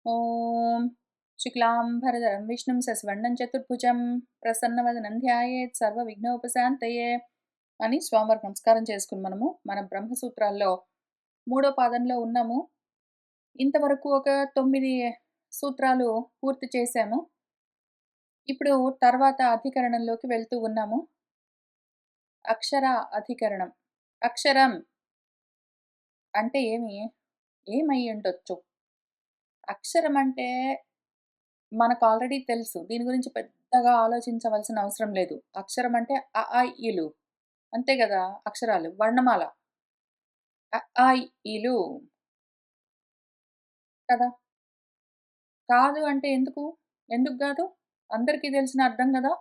ఓం శుక్లాంబరధరం విష్ణుం శశివర్ణం చతుర్భుజం ప్రసన్నవదనం ధ్యాయేత్ సర్వ విఘ్నోపశాంతయే అని స్వామివారికి నమస్కారం చేసుకుని మన బ్రహ్మసూత్రాల్లో మూడో పాదంలో ఉన్నాము. ఇంతవరకు ఒక 9 సూత్రాలు పూర్తి చేశాము. ఇప్పుడు తర్వాత అధికరణంలోకి వెళ్తూ ఉన్నాము. అక్షర అధికరణం. అక్షరం అంటే ఏమై ఉండొచ్చు? అక్షరం అంటే మనకు ఆల్రెడీ తెలుసు. దీని గురించి పెద్దగా ఆలోచించవలసిన అవసరం లేదు. అక్షరం అంటే అ, ఆ, ఇ, లు అంతే గదా! అక్షరాలు. వర్ణమాల. అ, ఆ, ఇ, లు కదా! కాదు అంటే ఎందుకు? ఎందుకు గాదు? అందరికీ తెలిసిన అర్థం గదా!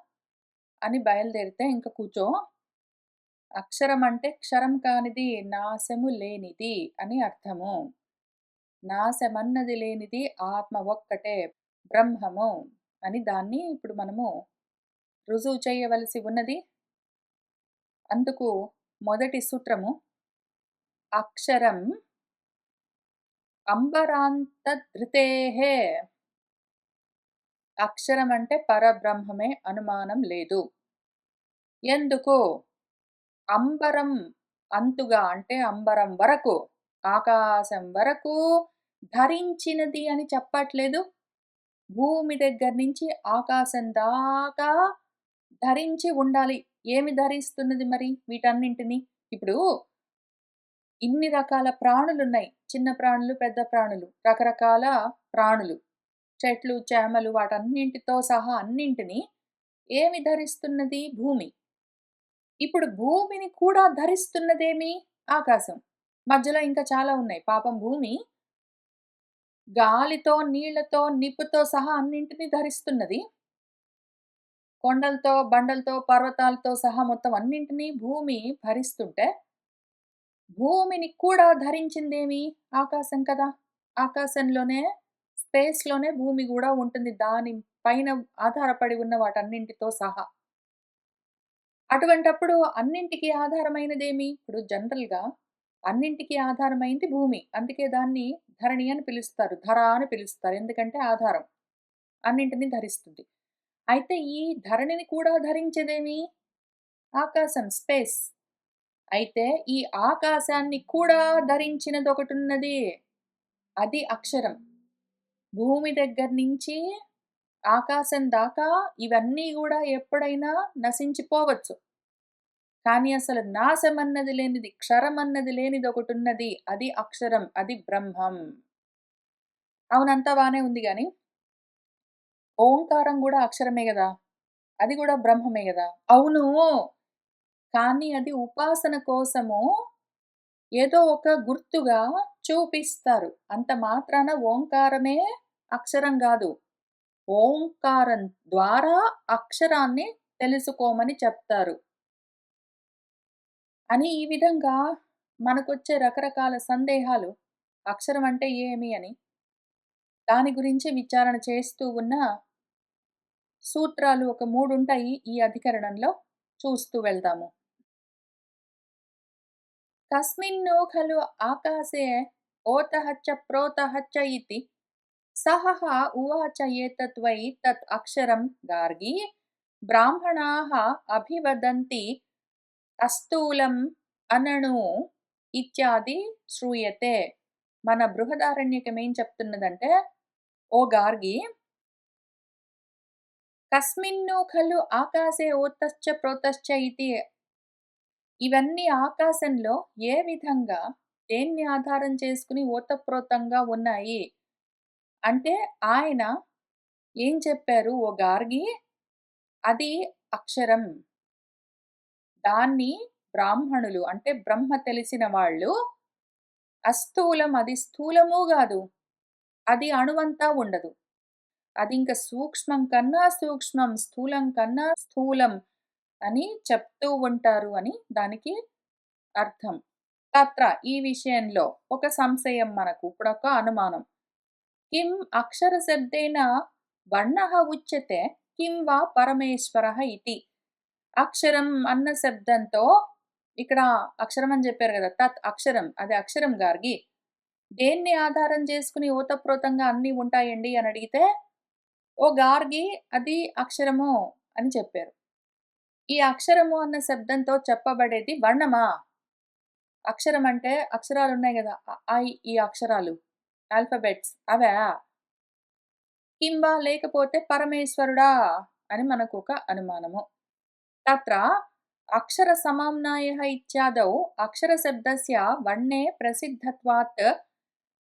అని బయలుదేరితే ఇంక కూర్చో. అక్షరం అంటే క్షరం కానిది, నాశము లేనిది అని అర్థము. నాశమన్నది లేనిది ఆత్మ ఒక్కటే బ్రహ్మము అని దాన్ని ఇప్పుడు మనము రుజువు చేయవలసి ఉన్నది. అందుకు మొదటి సూత్రము అక్షరం అంబరాంతధృతేః. అక్షరం అంటే పరబ్రహ్మమే, అనుమానం లేదు. ఎందుకు? అంబరం అంతుగా అంటే అంబరం వరకు, ఆకాశం వరకు ధరించినది అని చెప్పట్లేదు. భూమి దగ్గర నుంచి ఆకాశం దాకా ధరించి ఉండాలి. ఏమి ధరిస్తున్నది మరి వీటన్నింటిని? ఇప్పుడు ఇన్ని రకాల ప్రాణులున్నాయి. చిన్న ప్రాణులు, పెద్ద ప్రాణులు, రకరకాల ప్రాణులు. చెట్లు, చేమలు వాటన్నింటితో సహా అన్నింటిని ఏమి ధరిస్తున్నది? భూమి. ఇప్పుడు భూమిని కూడా ధరిస్తున్నదేమి? ఆకాశం. మధ్యలో ఇంకా చాలా ఉన్నాయి. పాపం భూమి గాలితో, నీళ్లతో, నిప్పుతో సహా అన్నింటిని ధరిస్తున్నది. కొండలతో, బండలతో, పర్వతాలతో సహా మొత్తం అన్నింటిని భూమి భరిస్తుంటే, భూమిని కూడా ధరించిందేమి? ఆకాశం కదా! ఆకాశంలోనే స్పేస్‌లోనే భూమి గూడా ఉంటుంది. దాని పైన ఆధారపడి ఉన్న వాటన్నింటితో సహా. అటువంటప్పుడు అన్నింటికి ఆధారమైనదేమి? ఇప్పుడు జనరల్‌గా అన్నింటికి ఆధారమైంది భూమి. అందుకే దాన్ని ధరణి అని పిలుస్తారు. ధర అని పిలుస్తారు. ఎందుకంటే ఆధారం. అన్నింటిని ధరిస్తుంది. అయితే ఈ ధరణిని కూడా ధరించేదేమి? ఆకాశం, స్పేస్. అయితే ఈ ఆకాశాన్ని కూడా ధరించినదొకటున్నది. అది అక్షరం. భూమి దగ్గర నుంచి ఆకాశం దాకా ఇవన్నీ గూడా ఎప్పుడైనా నశించిపోవచ్చు. కానీ అసలు నాశమన్నది లేనిది, క్షరమన్నది లేనిదొకటున్నది. అది అక్షరం. అది బ్రహ్మం. అవును. అంతా బానే ఉంది గానీ, ఓంకారం గూడా అక్షరమే గదా! అది గూడా బ్రహ్మమే గదా! అవును. కానీ అది ఉపాసన కోసము ఏదో ఒక గుర్తుగా చూపిస్తారు. అంత మాత్రాన ఓంకారమే అక్షరం గాదు. ఓంకారం ద్వారా అక్షరాన్ని తెలుసుకోమని చెప్తారు. అని ఈ విధంగా మనకొచ్చే రకరకాల సందేహాలు అక్షరం అంటే ఏమి అని దాని గురించి విచారణ చేస్తూ ఉన్న సూత్రాలు ఒక 3 ఉంటాయి ఈ అధికరణంలో. చూస్తూ వెళ్దాము. కస్మిన్ను ఖలు ఆకాశే ఓతః చ ప్రోతః చ ఇతి సహః ఉవాచ ఏతత్ వై తత్ అక్షరం గార్గీ బ్రాహ్మణాః అభివదంతి అస్థూలం అనణు ఇత్యాది శ్రూయతే. మన బృహదారణ్యకం ఏం చెప్తున్నదంటే, ఓ గార్గి కస్మిన్ను ఖలు ఆకాశే ఓతశ్చ ప్రోతశ్చ ఇతి, ఇవన్నీ ఆకాశంలో ఏ విధంగా దేన్ని ఆధారం చేసుకుని ఓతప్రోతంగా ఉన్నాయి అంటే ఆయన ఏం చెప్పారు ఓ గార్గి, అది అక్షరం. దాన్ని బ్రాహ్మణులు అంటే బ్రహ్మ తెలిసిన వాళ్ళు అస్థూలం, అది స్థూలము గాదు. అది అణువంతా ఉండదు. అదింక సూక్ష్మం కన్నా సూక్ష్మం, స్థూలం కన్నా స్థూలం అని చెప్తూ ఉంటారు అని దానికి అర్థం. తత్ర ఈ విషయంలో ఒక సంశయం మనకు. ఇప్పుడొక అనుమానం. కిం అక్షర శబ్దేన వర్ణః ఉచ్యతే కిం వా పరమేశ్వరః ఇతి. అక్షరం అన్న శబ్దంతో ఇక్కడ అక్షరం అని చెప్పారు గదా! తత్ అక్షరం. అది అక్షరం గార్గి. దేన్ని ఆధారం చేసుకొని ఓతప్రోతంగా అన్నీ ఉంటాయండి అని అడిగితే, ఓ గార్గి అది అక్షరము అని చెప్పారు. ఈ అక్షరము అన్న శబ్దంతో చెప్పబడేది వర్ణమా? అక్షరం అంటే అక్షరాలున్నాయి గదా! ఆ, ఈ అక్షరాలు. ఆల్ఫాబెట్స్ అవా? కింబా లేకపోతే పరమేశ్వరుడా? అని మనకొక అనుమానము. తత్ర అక్షరసమామ్నాయः ఇత్యాదౌ అక్షరశబ్దస్య వర్ణే ప్రసిద్ధత్వాత్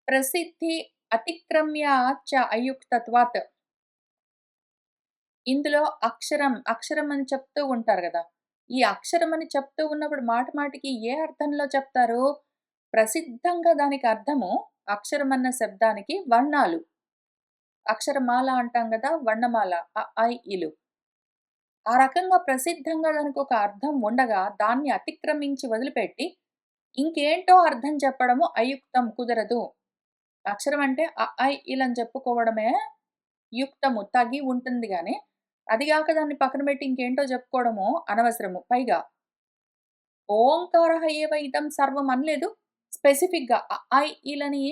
ప్రసిద్ధి అతిక్రమ్య చ అయుక్తత్వాత్. ఇందులో అక్షరం అని చెప్తూ ఉంటారు గదా! ఈ అక్షరం అని చెప్తూ ఉన్నప్పుడు మాటి మాటికి ఏ అర్థంలో చెప్తారు? ప్రసిద్ధంగా దానికి అర్థము అక్షరం అన్న శబ్దానికి వర్ణాలు. అక్షరమాల అంటాం గదా! వర్ణమాల ఇలు. ఆ రకంగా ప్రసిద్ధంగా దానికొక అర్థం ఉండగా, దాన్ని అతిక్రమించి వదిలిపెట్టి, ఇంకేంటో అర్థం చెప్పడము అయుక్తం కుదరదు. అక్షరం అంటే ఇలని చెప్పుకోవడమే యుక్తము. తగి ఉంటుంది గానీ, అది గాక దాన్ని పక్కన పెట్టి ఇంకేంటో చెప్పుకోవడము అనవసరము. పైగా ఓంకారః ఏవ ఇదం సర్వం అనలేదు. స్పెసిఫిక్‌గా ఇలని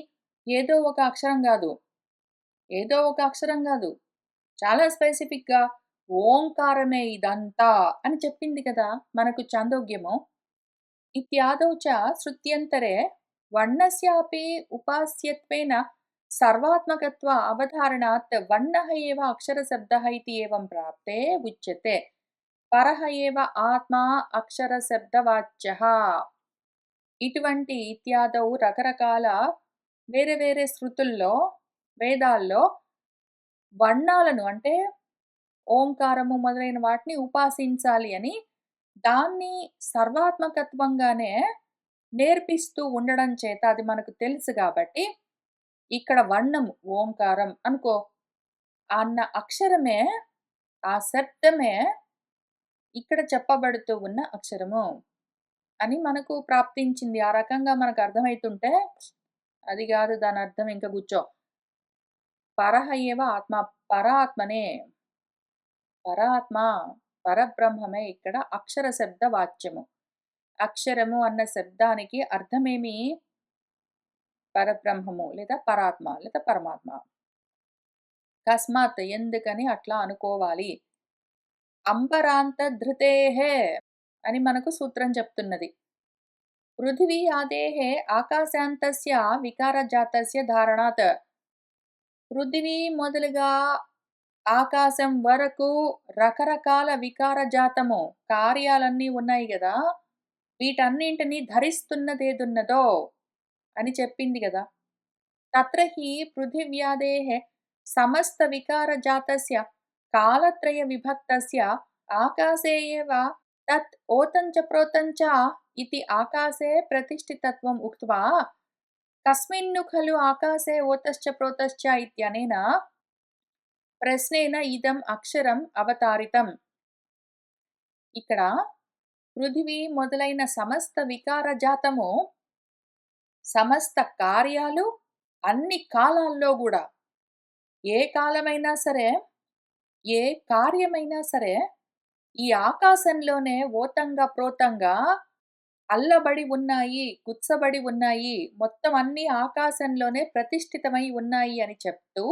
ఏదో ఒక అక్షరం గాదు. ఏదో ఒక అక్షరం గాదు. చాలా స్పెసిఫిక్‌గా ఓంకారమే ఇదంతా అని చెప్పింది కదా! మనకు చాందోగ్యము. ఇత్యాదౌ చ శృత్యంతరే వర్ణస్యాపి ఉపాస్యత్వేన సర్వాత్మకత్వ అవధారణాత్ వర్ణః ఏవ అక్షరశబ్దः ఇతి ఏవం ప్రాప్తే ఉచ్యతే. పరః ఏవ ఆత్మా అక్షరశబ్దవాచ్యః. ఇటువంటి ఇత్యాదౌ రకరకాల వేరే వేరే శృతుల్లో, వేదాల్లో వర్ణాలను అంటే ఓంకారము మొదలైన వాటిని ఉపాసించాలి అని దాన్ని సర్వాత్మకత్వంగానే నేర్పిస్తూ ఉండడం చేత అది మనకు తెలుసు గాబట్టి, ఇక్కడ వర్ణము ఓంకారం అనుకో, అన్న అక్షరమే, ఆ శబ్దమే ఇక్కడ చెప్పబడుతూ ఉన్న అక్షరము అని మనకు ప్రాప్తించింది. ఆ రకంగా మనకు అర్థమైతుంటే, అది గాదు దానర్థం ఇంక కూర్చో. పరహ ఏవ ఆత్మ, పరాత్మనే. పరాత్మ, పరబ్రహ్మమే ఇక్కడ అక్షర శబ్ద వాచ్యము. అక్షరము అన్న శబ్దానికి అర్థమేమి? పరబ్రహ్మము లేదా పరాత్మ లేదా పరమాత్మ. కస్మాత్ ఎందుకని అట్లా అనుకోవాలి. అంబరాంతధృతేహే అని మనకు సూత్రం చెప్తున్నది. పృథివీ ఆదేహే ఆకాశాంతస్య వికారజాతస్య ధారణాత్. పృథివీ మొదలుగా ఆకాశం వరకు రకరకాల వికారజాతము కార్యాలన్నీ ఉన్నాయి గదా! వీటన్నింటిని ధరిస్తున్నదేదున్నదో అని చెప్పింది గదా! తత్ర హి పృథివ్యాదేః సమస్త వికారజాతస్య కాలత్రయ విభక్తస్య ఆకాశే ఏవ తత్ ఓతం చ ప్రోతం చ ఇతి ఆకాశే ప్రతిష్ఠితత్వం ఉక్త్వా కస్మిన్ను ఖలు ఆకాశే ఓతశ్చ ప్రోతశ్చ ఇత్యనేన ప్రశ్నేన ఇదం అక్షరం అవతారితం. ఇక్కడ పృథివీ మొదలైన సమస్త వికారజాతము, సమస్త కార్యాలు అన్ని కాలాల్లో గూడా ఏ కాలమైనా సరే, ఏ కార్యమైనా సరే, ఈ ఆకాశంలోనే ఓతంగా, ప్రోతంగా అల్లబడి ఉన్నాయి, గుచ్చబడి ఉన్నాయి. మొత్తం అన్నీ ఆకాశంలోనే ప్రతిష్ఠితమై ఉన్నాయి అని చెప్తూ,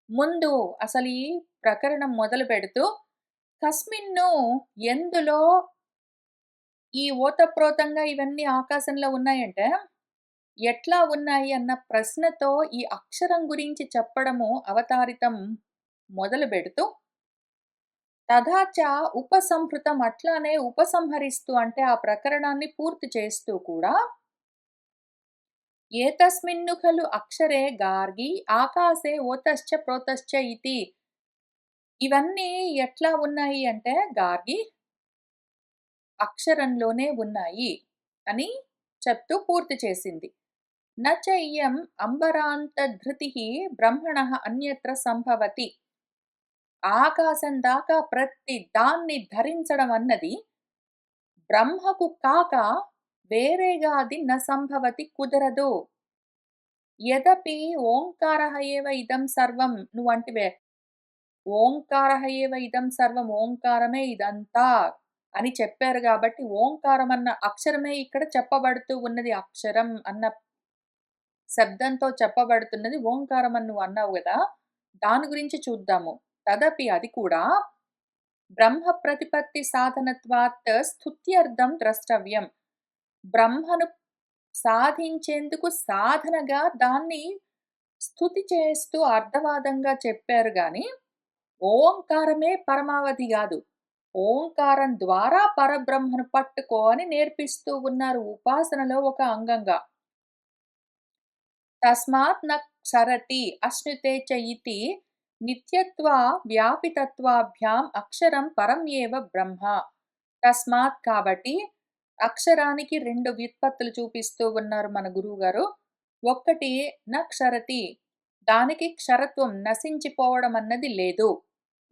ముందు అసలీ ప్రకరణం మొదలుపెడుతూ, కస్మిన్ను ఎందులో ఈ ఓతప్రోతంగా ఇవన్నీ ఆకాశంలో ఉన్నాయంటే, ఎట్లా ఉన్నాయి అన్న ప్రశ్నతో ఈ అక్షరం గురించి చెప్పడము అవతారితం మొదలుబెడుతూ, తథా చ ఉపసంహృతం అట్లానే ఉపసంహరిస్తూ అంటే ఆ ప్రకరణాన్ని పూర్తి చేస్తూ కూడా, ఏతస్మిన్ను ఖలు అక్షరే గార్గి ఆకాశే ఓతశ్చ ప్రోతశ్చ ఇతి. ఇవన్నీ ఎట్లా ఉన్నాయి అంటే గార్గి అక్షరంలోనే ఉన్నాయి అని చెప్తూ పూర్తి చేసింది. న చ ఇయం అంబరాంతధృతిః బ్రహ్మణః అన్యత్ర సంభవతి. ఆకాశం దాకా ప్రతి దాన్ని ధరించడం అన్నది బ్రహ్మకు కాక వేరేగా అది న సంభవతి కుదరదు. యదపి ఓంకారః ఏవ ఇదం సర్వం నువ్వంటివే. ఓంకారః ఏవ ఇదం సర్వం ఓంకారమే ఇదంతా అని చెప్పారు గాబట్టి ఓంకారం అన్న అక్షరమే ఇక్కడ చెప్పబడుతూ ఉన్నది. అక్షరం అన్న శబ్దంతో చెప్పబడుతున్నది ఓంకారం అని నువ్వు అన్నావు గదా! దాని గురించి చూద్దాము. తదపి అది కూడా బ్రహ్మ ప్రతిపత్తి సాధనత్వాత్ స్తుత్యర్థం ద్రష్టవ్యం. బ్రహ్మను సాధించేందుకు సాధనగా దాన్ని స్తుతి చేస్తూ అర్థవాదంగా చెప్పారు గాని, ఓంకారమే పరమావధి గాదు. ఓంకారం ద్వారా పరబ్రహ్మను పట్టుకో అని నేర్పిస్తూ ఉన్నారు ఉపాసనలో ఒక అంగంగా. తస్మాత్ న క్షరతి అశ్నుతే చ ఇతి నిత్యత్వ వ్యాపితత్వాభ్యాం అక్షరం పరం ఏవ బ్రహ్మ. తస్మాత్ కాబట్టి అక్షరానికి 2 వ్యుత్పత్తులు చూపిస్తూ ఉన్నారు మన గురువుగారు. ఒక్కటి న క్షరతి, దానికి క్షరత్వం నశించిపోవడం అన్నది లేదు.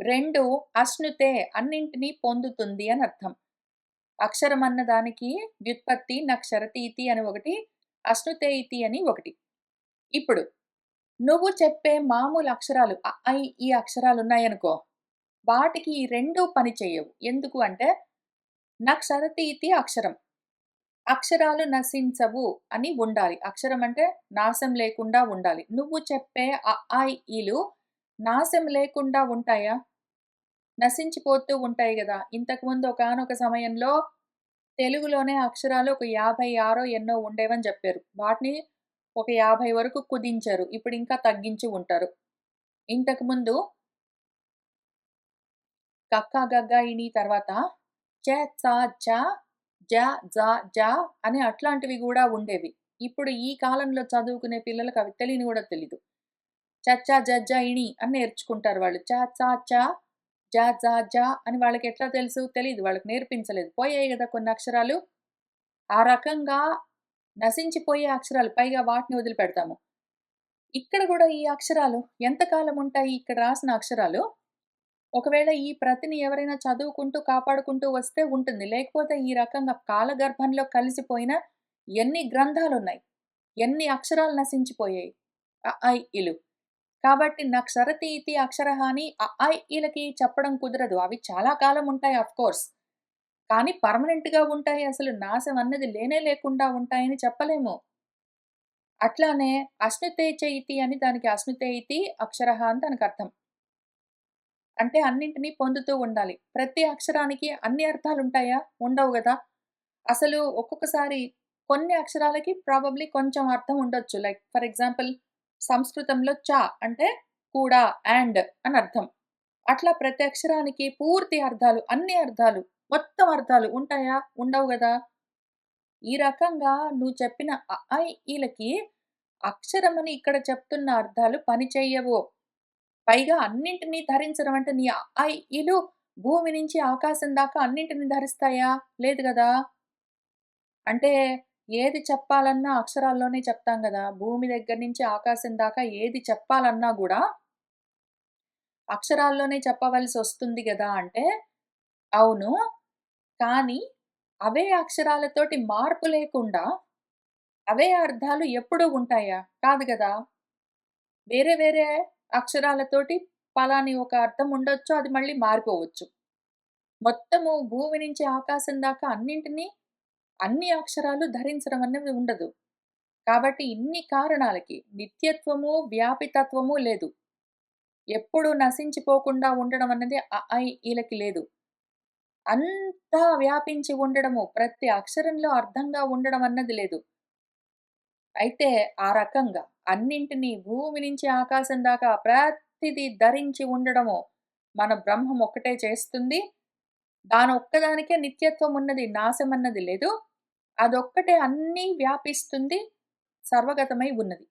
2 అశ్నుతే అన్నింటినీ పొందుతుంది అని అర్థం. అక్షరం అన్న దానికి వ్యుత్పత్తి నక్షరతి ఇతి అని ఒకటి, అశ్నుతే ఇతి అని ఒకటి. ఇప్పుడు నువ్వు చెప్పే మామూలు అక్షరాలు ఈ అక్షరాలున్నాయనుకో, వాటికి ఈ 2 పని చెయ్యవు. ఎందుకు అంటే, నక్షరతి ఇతి అక్షరం. అక్షరాలు నశించవు అని ఉండాలి. అక్షరం అంటే నాశం లేకుండా ఉండాలి. నువ్వు చెప్పే ఈలు నాశం లేకుండా ఉంటాయా? నశించిపోతూ ఉంటాయి గదా! ఇంతకుముందు ఒకానొక సమయంలో తెలుగులోనే అక్షరాలు ఒక 56 ఎన్నో ఉండేవని జెప్పారు. వాటిని ఒక 50 వరకు కుదించారు. ఇప్పుడింకా తగ్గించి ఉంటారు. ఇంతకుముందు కక్క, గగ్గ, ఇని తర్వాత చ, చ, చ, జ, జ, జ అని అట్లాంటివి గూడా ఉండేవి. ఇప్పుడు ఈ కాలంలో చదువుకునే పిల్లలకి అవి తెలియని గూడా తెలీదు. చ, చ, జ, జ, ఇణి అని నేర్చుకుంటారు వాళ్ళు. చ, చ, చ, జ, జ, జ అని వాళ్ళకెట్లా తెలుసు? తెలీదు. వాళ్ళకి నేర్పించలేదు. పోయాయి గదా కొన్ని అక్షరాలు. ఆ రకంగా నశించిపోయే అక్షరాలు. పైగా వాటిని వదిలిపెడతాము. ఇక్కడ గూడా ఈ అక్షరాలు ఎంతకాలం ఉంటాయి ఇక్కడ రాసిన అక్షరాలు? ఒకవేళ ఈ ప్రతిని ఎవరైనా చదువుకుంటూ, కాపాడుకుంటూ వస్తే ఉంటుంది. లేకపోతే ఈ రకంగా కాలగర్భంలో కలిసిపోయిన ఎన్ని గ్రంథాలున్నాయి. ఎన్ని అక్షరాలు నశించిపోయాయి. ఇలు. కాబట్టి నక్షరతి ఇతి అక్షరః అని ఈలకి చెప్పడం కుదరదు. అవి చాలా కాలం ఉంటాయి ఆఫ్‌కోర్స్. కానీ పర్మనెంట్‌గా ఉంటాయి. అసలు నాశం అన్నది లేనే లేకుండా ఉంటాయని చెప్పలేము. అట్లానే అశ్నుతే చ ఇతి అని దానికి అశ్నుతే ఇతి అక్షరః అని దానికర్థం. అంటే అన్నింటిని పొందుతూ ఉండాలి. ప్రతి అక్షరానికి అన్ని అర్థాలుంటాయా? ఉండవు గదా! అసలు ఒక్కొక్కసారి కొన్ని అక్షరాలకి ప్రాబబ్లీ కొంచెం అర్థం ఉండొచ్చు. లైక్ ఫర్ ఎగ్జాంపుల్ సంస్కృతంలో అంటే కూడా, అండ్ అని అర్థం. అట్లా ప్రతి అక్షరానికి పూర్తి అర్థాలు, అన్ని అర్థాలు, మొత్తం అర్థాలు ఉంటాయా? ఉండవు గదా! ఈ రకంగా నువ్వు చెప్పిన ఈలకి అక్షరమని ఇక్కడ చెప్తున్న అర్థాలు పనిచెయ్యవు. పైగా అన్నింటిని ధరించడం అంటే నీ ఈలు భూమి నుంచి ఆకాశం దాకా అన్నింటిని ధరిస్తాయా? లేదు గదా! అంటే ఏది చెప్పాలన్నా అక్షరాల్లోనే చెప్తాం గదా! భూమి దగ్గర నుంచి ఆకాశం దాకా ఏది చెప్పాలన్నా గూడా అక్షరాల్లోనే చెప్పవలసొస్తుంది గదా! అంటే అవును. కానీ అవే అక్షరాలతోటి మార్పు లేకుండా అవే అర్థాలు ఎప్పుడూ ఉంటాయా? కాదు గదా! వేరే వేరే అక్షరాలతోటి పలాని ఒక అర్థం ఉండొచ్చు. అది మళ్ళీ మారిపోవచ్చు. మొత్తము భూమి నుంచి ఆకాశం దాకా అన్నింటిని అన్ని అక్షరాలు ధరించడం అనేది ఉండదు. కాబట్టి ఇన్ని కారణాలకి నిత్యత్వము, వ్యాపితత్వము లేదు. ఎప్పుడూ నశించిపోకుండా ఉండడం అన్నది ఈలకి లేదు. అంతా వ్యాపించి ఉండడము, ప్రతి అక్షరంలో అర్థంగా ఉండడం అన్నది లేదు. అయితే ఆ రకంగా అన్నింటిని భూమి నుంచి ఆకాశం దాకా ప్రతిది ధరించి ఉండడము మన బ్రహ్మం ఒక్కటే చేస్తుంది. దానొక్కదానికే నిత్యత్వం ఉన్నది. నాశమన్నది లేదు. అదొక్కటే అన్నీ వ్యాపిస్తుంది. సర్వగతమై ఉన్నది.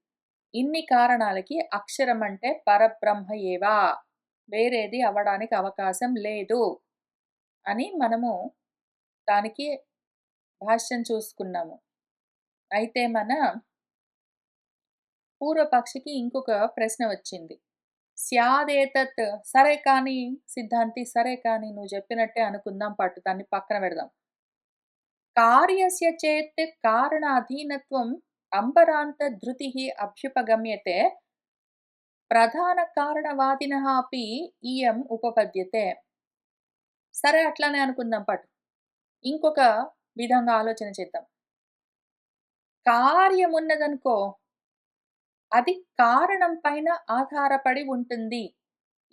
ఇన్ని కారణాలకి అక్షరం అంటే పరబ్రహ్మ ఏవా! వేరేది అవ్వడానికి అవకాశం లేదు అని మనము దానికి భాష్యం చూసుకున్నాము. అయితే మన పూర్వపక్షికి ఇంకొక ప్రశ్న వచ్చింది. స్యాదేతత్ సరే కానీ సిద్ధాంతి సరే కానీ నువ్వు చెప్పినట్టే అనుకుందాం పట్టు దాన్ని పక్కన పెడదాం. కార్యస్య చేత్ కారణాధీనత్వం అంబరాంత ధృతిః అభ్యుపగమ్యతే ప్రధాన కారణవాదినః అపి ఇయం ఉపపద్యతే. సరే అట్లానే అనుకుందాం పట్టు. ఇంకొక విధంగా ఆలోచన చేద్దాం. కార్యమున్నదనుకో అది కారణం పైన ఆధారపడి ఉంటుంది.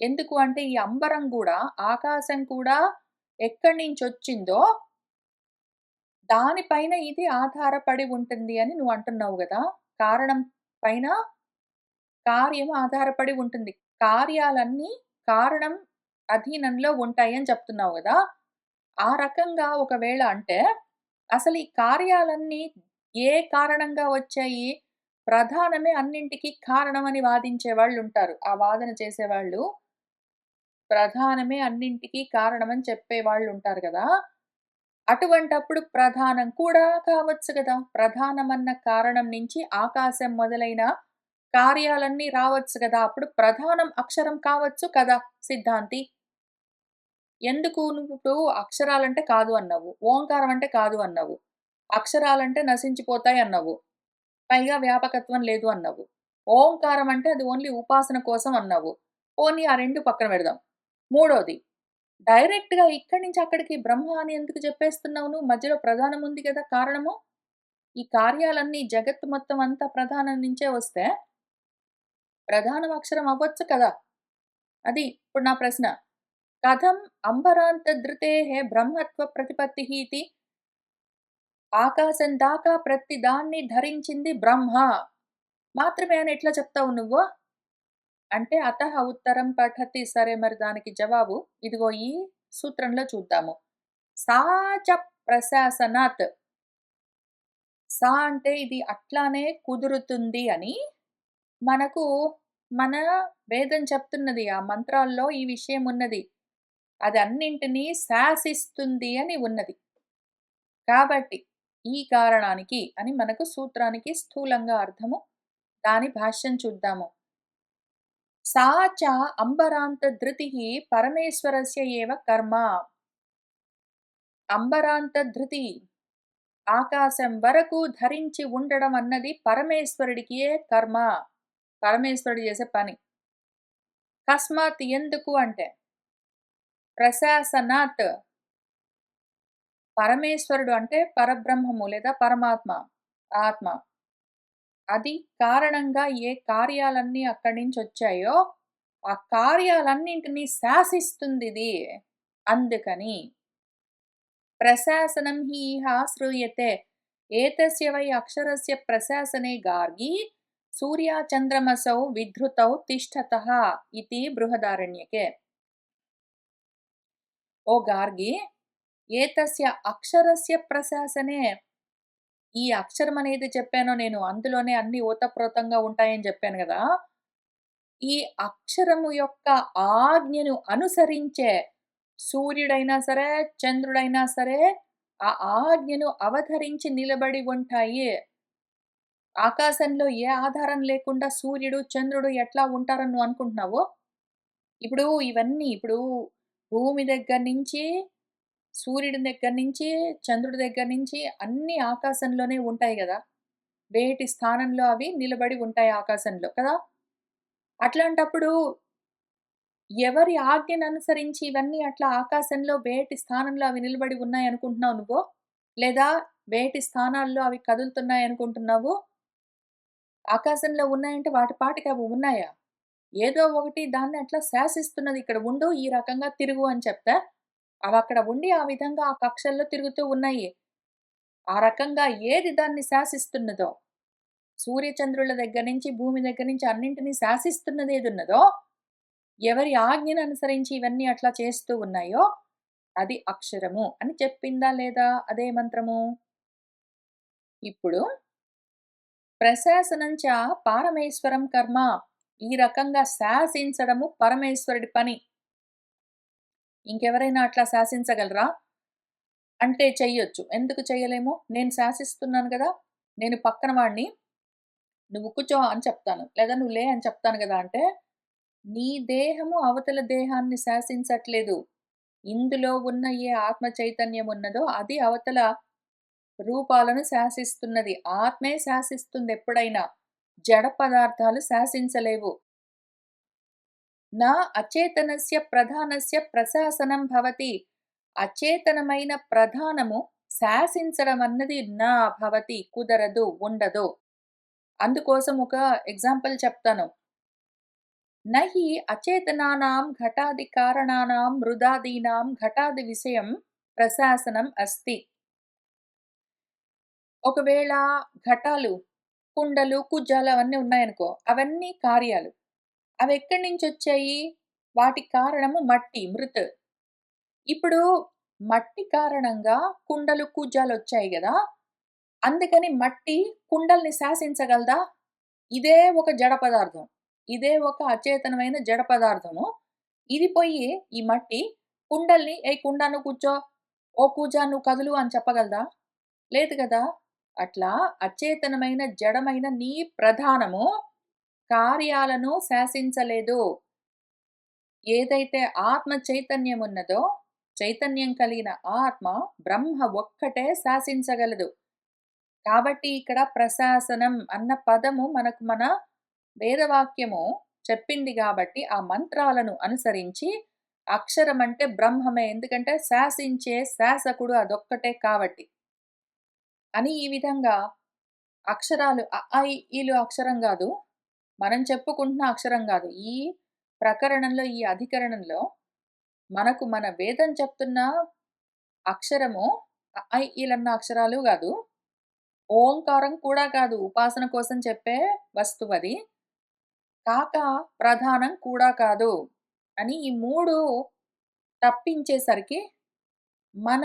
ఎందుకు అంటే ఈ అంబరం గూడా, ఆకాశం కూడా ఎక్కడి నుంచొచ్చిందో దానిపైన ఇది ఆధారపడి ఉంటుంది అని నువ్వంటున్నావు గదా! కారణం పైన కార్యం ఆధారపడి ఉంటుంది. కార్యాలన్నీ కారణం అధీనంలో ఉంటాయని చెప్తున్నావు గదా! ఆ రకంగా ఒకవేళ అంటే, అసలు ఈ కార్యాలన్నీ ఏ కారణంగా వచ్చాయి? ప్రధానమే అన్నింటికి కారణమని వాదించే వాళ్ళుంటారు. ఆ వాదన చేసేవాళ్ళు ప్రధానమే అన్నింటికి కారణమని చెప్పేవాళ్ళుంటారు గదా! అటువంటప్పుడు ప్రధానం కూడా కావచ్చు గదా! ప్రధానమన్న కారణం నుంచి ఆకాశం మొదలైన కార్యాలన్నీ రావచ్చు గదా! అప్పుడు ప్రధానం అక్షరం కావచ్చు కదా సిద్ధాంతి. ఎందుకు నువ్విప్పుడు అక్షరాలంటే కాదు అన్నావు. ఓంకారం అంటే కాదు అన్నావు. అక్షరాలంటే నశించిపోతాయన్నావు. పైగా వ్యాపకత్వం లేదు అన్నావు. ఓంకారం అంటే అది ఓన్లీ ఉపాసన కోసం అన్నావు. పోనీ ఆ 2 పక్కన పెడదాం. మూడోది డైరెక్ట్‌గా ఇక్కడి నుంచి అక్కడికి బ్రహ్మ అని ఎందుకు చెప్పేస్తున్నావు నువ్వు? మధ్యలో ప్రధానం ఉంది గదా! కారణము. ఈ కార్యాలన్నీ జగత్తు మొత్తం అంతా ప్రధానం నుంచే వస్తే, ప్రధానం అక్షరం అవ్వచ్చు కదా! అది ఇప్పుడు నా ప్రశ్న. కథం అంబరాంతధృతేః బ్రహ్మత్వ ప్రతిపత్తిః ఇతి ఆకాశం దాకా ప్రతి దాన్ని ధరించింది బ్రహ్మ మాత్రమే అని ఎట్లా చెప్తావు నువ్వు? అంటే అతః ఉత్తరం పఠతి సరే మరి దానికి జవాబు ఇదిగో ఈ సూత్రంలో చూద్దాము. సా చ ప్రశాసనాత్ అంటే ఇది అట్లానే కుదురుతుంది అని మనకు మన వేదం చెప్తున్నది. ఆ మంత్రాల్లో ఈ విషయం ఉన్నది. అది అన్నింటిని శాసిస్తుంది అని ఉన్నది. కాబట్టి ఈ కారణానికి అని మనకు సూత్రానికి స్థూలంగా అర్థము. దాని భాష్యం చూద్దాము. సా చ అంబరాంతధృతిః పరమేశ్వరస్య ఏవ కర్మ. అంబరాంతధృతి ఆకాశం వరకు ధరించి ఉండడం అన్నది పరమేశ్వరుడికియే కర్మ. పరమేశ్వరుడు చేసే పని. కస్మాత్ ఎందుకు అంటే ప్రశాసనాత్ పరమేశ్వరుడు అంటే పరబ్రహ్మము లేదా పరమాత్మ, ఆత్మ. అది కారణంగా ఏ కార్యాలన్నీ అక్కడి నుంచొచ్చాయో, ఆ కార్యాలన్నింటిని శాసిస్తుందిది. అందుకని ప్రశాసనం హి ఇహ శ్రూయతే. ఏతస్య వై అక్షరస్య ప్రశాసనే గార్గి సూర్యాచంద్రమసౌ విధృతౌ తిష్టతః ఇతి బృహదారణ్యకే. ఓ గార్గి ఏతస్య అక్షరస్య ప్రశాసనే ఈ అక్షరం అనేది చెప్పానో నేను అందులోనే అన్ని ఓతప్రోతంగా ఉంటాయని చెప్పాను గదా! ఈ అక్షరము యొక్క ఆజ్ఞను అనుసరించే సూర్యుడైనా సరే, చంద్రుడైనా సరే, ఆ ఆజ్ఞను అవతరించి నిలబడి ఉంటాయి. ఆకాశంలో ఏ ఆధారం లేకుండా సూర్యుడు, చంద్రుడు ఎట్లా ఉంటారని నువ్వు అనుకుంటున్నావు? ఇప్పుడు ఇవన్నీ ఇప్పుడు భూమి దగ్గర నుంచి, సూర్యుడి దగ్గర నుంచి, చంద్రుడి దగ్గర నుంచి అన్నీ ఆకాశంలోనే ఉంటాయి గదా! వేటి స్థానంలో అవి నిలబడి ఉంటాయి ఆకాశంలో కదా! అట్లాంటప్పుడు ఎవరి ఆజ్ఞను అనుసరించి ఇవన్నీ అట్లా ఆకాశంలో వేటి స్థానంలో అవి నిలబడి ఉన్నాయనుకుంటున్నావు నువ్వు? లేదా వేటి స్థానాల్లో అవి కదులుతున్నాయనుకుంటున్నావు? ఆకాశంలో ఉన్నాయంటే వాటి పాటికి అవి ఉన్నాయా? ఏదో ఒకటి దాన్ని అట్లా శాసిస్తున్నది. ఇక్కడ ఉండు, ఈ రకంగా తిరుగు అని చెప్తే, అవక్కడ ఉండి ఆ విధంగా ఆ కక్షల్లో తిరుగుతూ ఉన్నాయి. ఆ రకంగా ఏది దాన్ని శాసిస్తున్నదో, సూర్యచంద్రుల దగ్గర నుంచి, భూమి దగ్గర నుంచి అన్నింటిని శాసిస్తున్నదేదున్నదో, ఎవరి ఆజ్ఞను అనుసరించి ఇవన్నీ అట్లా చేస్తూ ఉన్నాయో, అది అక్షరము అని చెప్పిందా లేదా అదే మంత్రము? ఇప్పుడు ప్రశాసనం చ పారమేశ్వరం కర్మ. ఈ రకంగా శాసించడము పరమేశ్వరుడి పని. ఇంకెవరైనా అట్లా శాసించగలరా? అంటే చెయ్యొచ్చు. ఎందుకు చెయ్యలేము? నేను శాసిస్తున్నాను గదా! నేను పక్కన వాడిని నువ్వు కూర్చో అని చెప్తాను. లేదా నువ్వు లే అని చెప్తాను గదా! అంటే నీ దేహము అవతల దేహాన్ని శాసించట్లేదు. ఇందులో ఉన్న ఏ ఆత్మ చైతన్యం ఉన్నదో అది అవతల రూపాలను శాసిస్తున్నది. ఆత్మే శాసిస్తుందెప్పుడైనా. జడ పదార్థాలు శాసించలేవు. నా అచేతనస్య ప్రధానస్య ప్రశాసనం భవతి. అచేతనమైన ప్రధానము శాసించడం అన్నది నా భవతి కుదరదు, ఉండదు. అందుకోసం ఒక ఎగ్జాంపుల్ చెప్తాను. నహి అచేతనానాం ఘటాది కారణానాం మృదాదీనాం ఘటాది విషయం ప్రశాసనం అస్తి. ఒకవేళ ఘటాలు, కుండలు, కుజ్జాలు అవన్నీ ఉన్నాయనుకో, అవన్నీ కార్యాలు. అవెక్కడి నుంచొచ్చాయి? వాటికి కారణము మట్టి, మృత్. ఇప్పుడు మట్టి కారణంగా కుండలు, కుజ్జాలొచ్చాయి గదా! అందుకని మట్టి కుండల్ని శాసించగలదా? ఇదే ఒక జడ పదార్థం. ఇదే ఒక అచేతనమైన జడ పదార్థము. ఇది పొయ్యి ఈ మట్టి కుండల్ని "ఏయ్ కుండ నువ్వు కూర్చో, ఓ కూజ నువ్వు కదులు" అని చెప్పగలదా? లేదు గదా! అట్లా అచేతనమైన, జడమైన నీ ప్రధానము కార్యాలను శాసించలేదు. ఏదైతే ఆత్మ చైతన్యం ఉన్నదో, చైతన్యం కలిగిన ఆత్మ బ్రహ్మ ఒక్కటే శాసించగలదు. కాబట్టి ఇక్కడ ప్రశాసనం అన్న పదము మనకు మన వేదవాక్యము చెప్పింది గాబట్టి, ఆ మంత్రాలను అనుసరించి అక్షరం అంటే బ్రహ్మమే. ఎందుకంటే శాసించే శాసకుడు అదొక్కటే కాబట్టి. అని ఈ విధంగా అక్షరాలు అ, ఆ, ఇ, ఈలు అక్షరం గాదు. మనం చెప్పుకుంటున్న అక్షరం గాదు. ఈ ప్రకరణంలో, ఈ అధికరణంలో మనకు మన వేదం చెప్తున్న అక్షరము అ, ఆ, ఇ, ఈలన్న అక్షరాలు గాదు. ఓంకారం కూడా కాదు. ఉపాసన కోసం చెప్పే వస్తువది. కాక ప్రధానం కూడా కాదు. అని ఈ 3 తప్పించేసరికి మన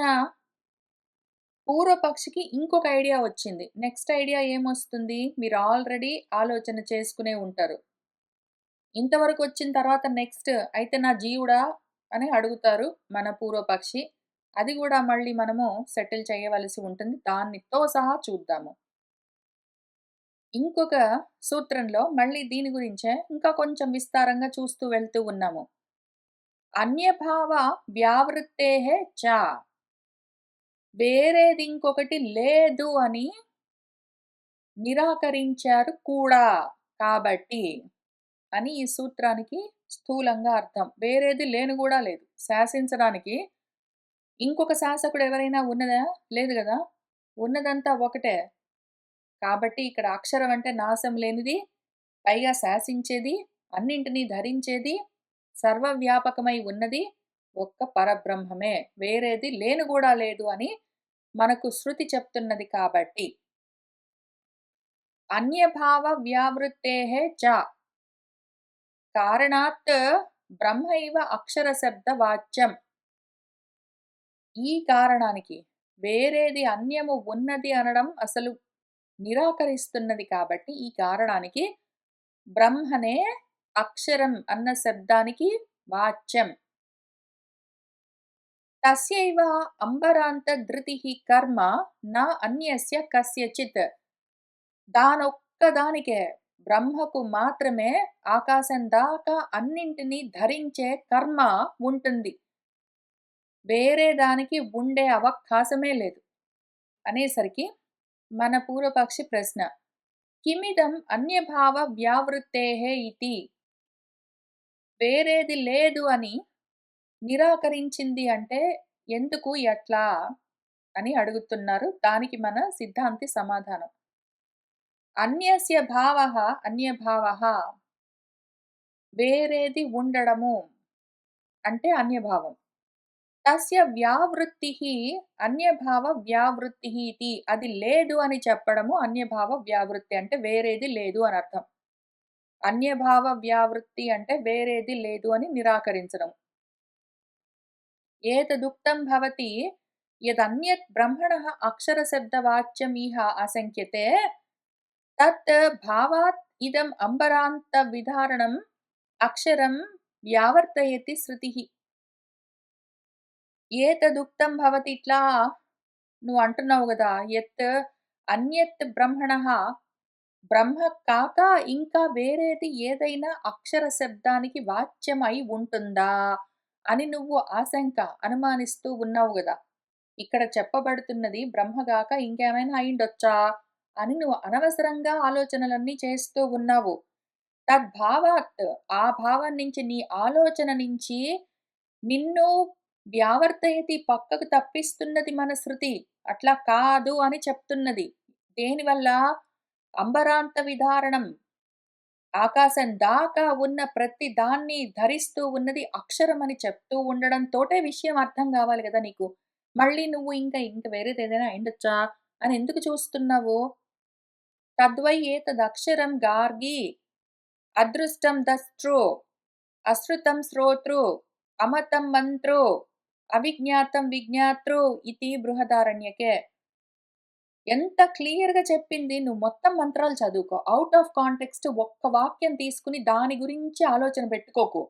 పూర్వపక్షికి ఇంకొక ఐడియా వచ్చింది. నెక్స్ట్ ఐడియా ఏమొస్తుంది? మీరు ఆల్రెడీ ఆలోచన చేసుకునే ఉంటారు. ఇంతవరకు వచ్చిన తర్వాత నెక్స్ట్ అయితే నా జీవుడా అని అడుగుతారు మన పూర్వపక్షి. అది గూడా మళ్ళీ మనము సెటిల్ చేయవలసి ఉంటుంది. దానితో సహా చూద్దాము. ఇంకొక సూత్రంలో మళ్ళీ దీని గురించే ఇంకా కొంచెం విస్తారంగా చూస్తూ వెళ్తూ ఉన్నాము. అన్యభావ వ్యావృత్తేః చ వేరేది ఇంకొకటి లేదు అని నిరాకరించారు కూడా. కాబట్టి అని ఈ సూత్రానికి స్థూలంగా అర్థం. వేరేది లేను గూడా లేదు. శాసించడానికి ఇంకొక శాసకుడు ఎవరైనా ఉన్నదా? లేదు గదా! ఉన్నదంతా ఒకటే. కాబట్టి ఇక్కడ అక్షరం అంటే నాశం లేనిది, పైగా శాసించేది, అన్నింటిని ధరించేది, సర్వవ్యాపకమై ఉన్నది ఒక్క పరబ్రహ్మమే. వేరేది లేను గూడా లేదు అని మనకు శృతి చెప్తున్నది కాబట్టి. అన్యభావ వ్యావృత్తేః చ కారణాత్ బ్రహ్మైవ అక్షర శబ్ద వాచ్యం. ఈ కారణానికి వేరేది అన్యము ఉన్నది అనడం అసలు నిరాకరిస్తున్నది కాబట్టి, ఈ కారణానికి బ్రహ్మనే అక్షరం అన్న శబ్దానికి వాచ్యం. తస్యైవ అంబరాంత ధృతిః కర్మ న అన్యస్య కస్యచిత్. దానొక్కదానికే బ్రహ్మకు మాత్రమే ఆకాశం దాకా అన్నింటినీ ధరించే కర్మ ఉంటుంది. వేరే దానికి ఉండే అవకాశమే లేదు. అనేసరికి మన పూర్వపక్షి ప్రశ్న. కిమిదం అన్యభావ వ్యావృత్తేః ఇతి. వేరేది లేదు అని నిరాకరించింది అంటే ఎందుకు? ఎట్లా? అని అడుగుతున్నారు. దానికి మన సిద్ధాంతి సమాధానం. అన్యస్య భావః అన్యభావః వేరేది ఉండడము అంటే అన్యభావం. తస్య వ్యావృత్తిః అన్యభావ వ్యావృత్తిః ఇతి. అది లేదు అని చెప్పడము అన్యభావ వ్యావృత్తి అంటే వేరేది లేదు అని అర్థం. అన్యభావ వ్యావృత్తి అంటే వేరేది లేదు అని నిరాకరించడం. ఏతదుక్తం భవతి యదన్యత్ బ్రహ్మణః అక్షరశబ్దవాచ్యమిహ ఆశంక్యతే తత్ భావాత్ ఇదం అంబరాంత విధారణం అక్షరం వ్యావర్తయతి శృతిః. ఏతదుక్తం భవతి ఇట్లా నువ్వు అంటున్నావు గదా! అన్యత్ బ్రహ్మణః బ్రహ్మ కాక ఇంకా వేరేది ఏదైనా అక్షర శబ్దానికి వాచ్యం అయి ఉంటుందా? అని నువ్వు అనుమానిస్తూ ఉన్నావు గదా! ఇక్కడ చెప్పబడుతున్నది బ్రహ్మ గాక ఇంకేమైనా అయిండొచ్చా? అని నువ్వు అనవసరంగా ఆలోచనలన్నీ చేస్తూ ఉన్నావు. తద్భావాత్ ఆ భావం నుంచి నీ ఆలోచన నుంచి నిన్ను వ్యావర్తయతి పక్కకు తప్పిస్తున్నది మన శృతి. అట్లా కాదు అని చెప్తున్నది. దేనివల్ల? అంబరాంత విధారణం. ఆకాశం దాకా ఉన్న ప్రతి దాన్ని ధరిస్తూ ఉన్నది అక్షరం అని చెప్తూ ఉండడంతోటే విషయం అర్థం గావాలి గదా నీకు. మళ్ళీ నువ్వు ఇంక వేరేదేదైనా అయ్యుండొచ్చా అని ఎందుకు చూస్తున్నావు? తద్వై ఏతదక్షరం గార్గి అదృష్టం దస్ట్రో అశ్రుతం శ్రోతృ అమతం మంత్రో అవిజ్ఞాతం విజ్ఞాతృ ఇతి బృహదారణ్యకే. ఎంత క్లియర్‌గా చెప్పింది. నువ్వు మొత్తం మంత్రాలు చదువుకో. ఔట్ ఆఫ్ కాంటెక్స్ట్ ఒక్క వాక్యం తీసుకొని దాని గురించి ఆలోచన పెట్టుకోకు.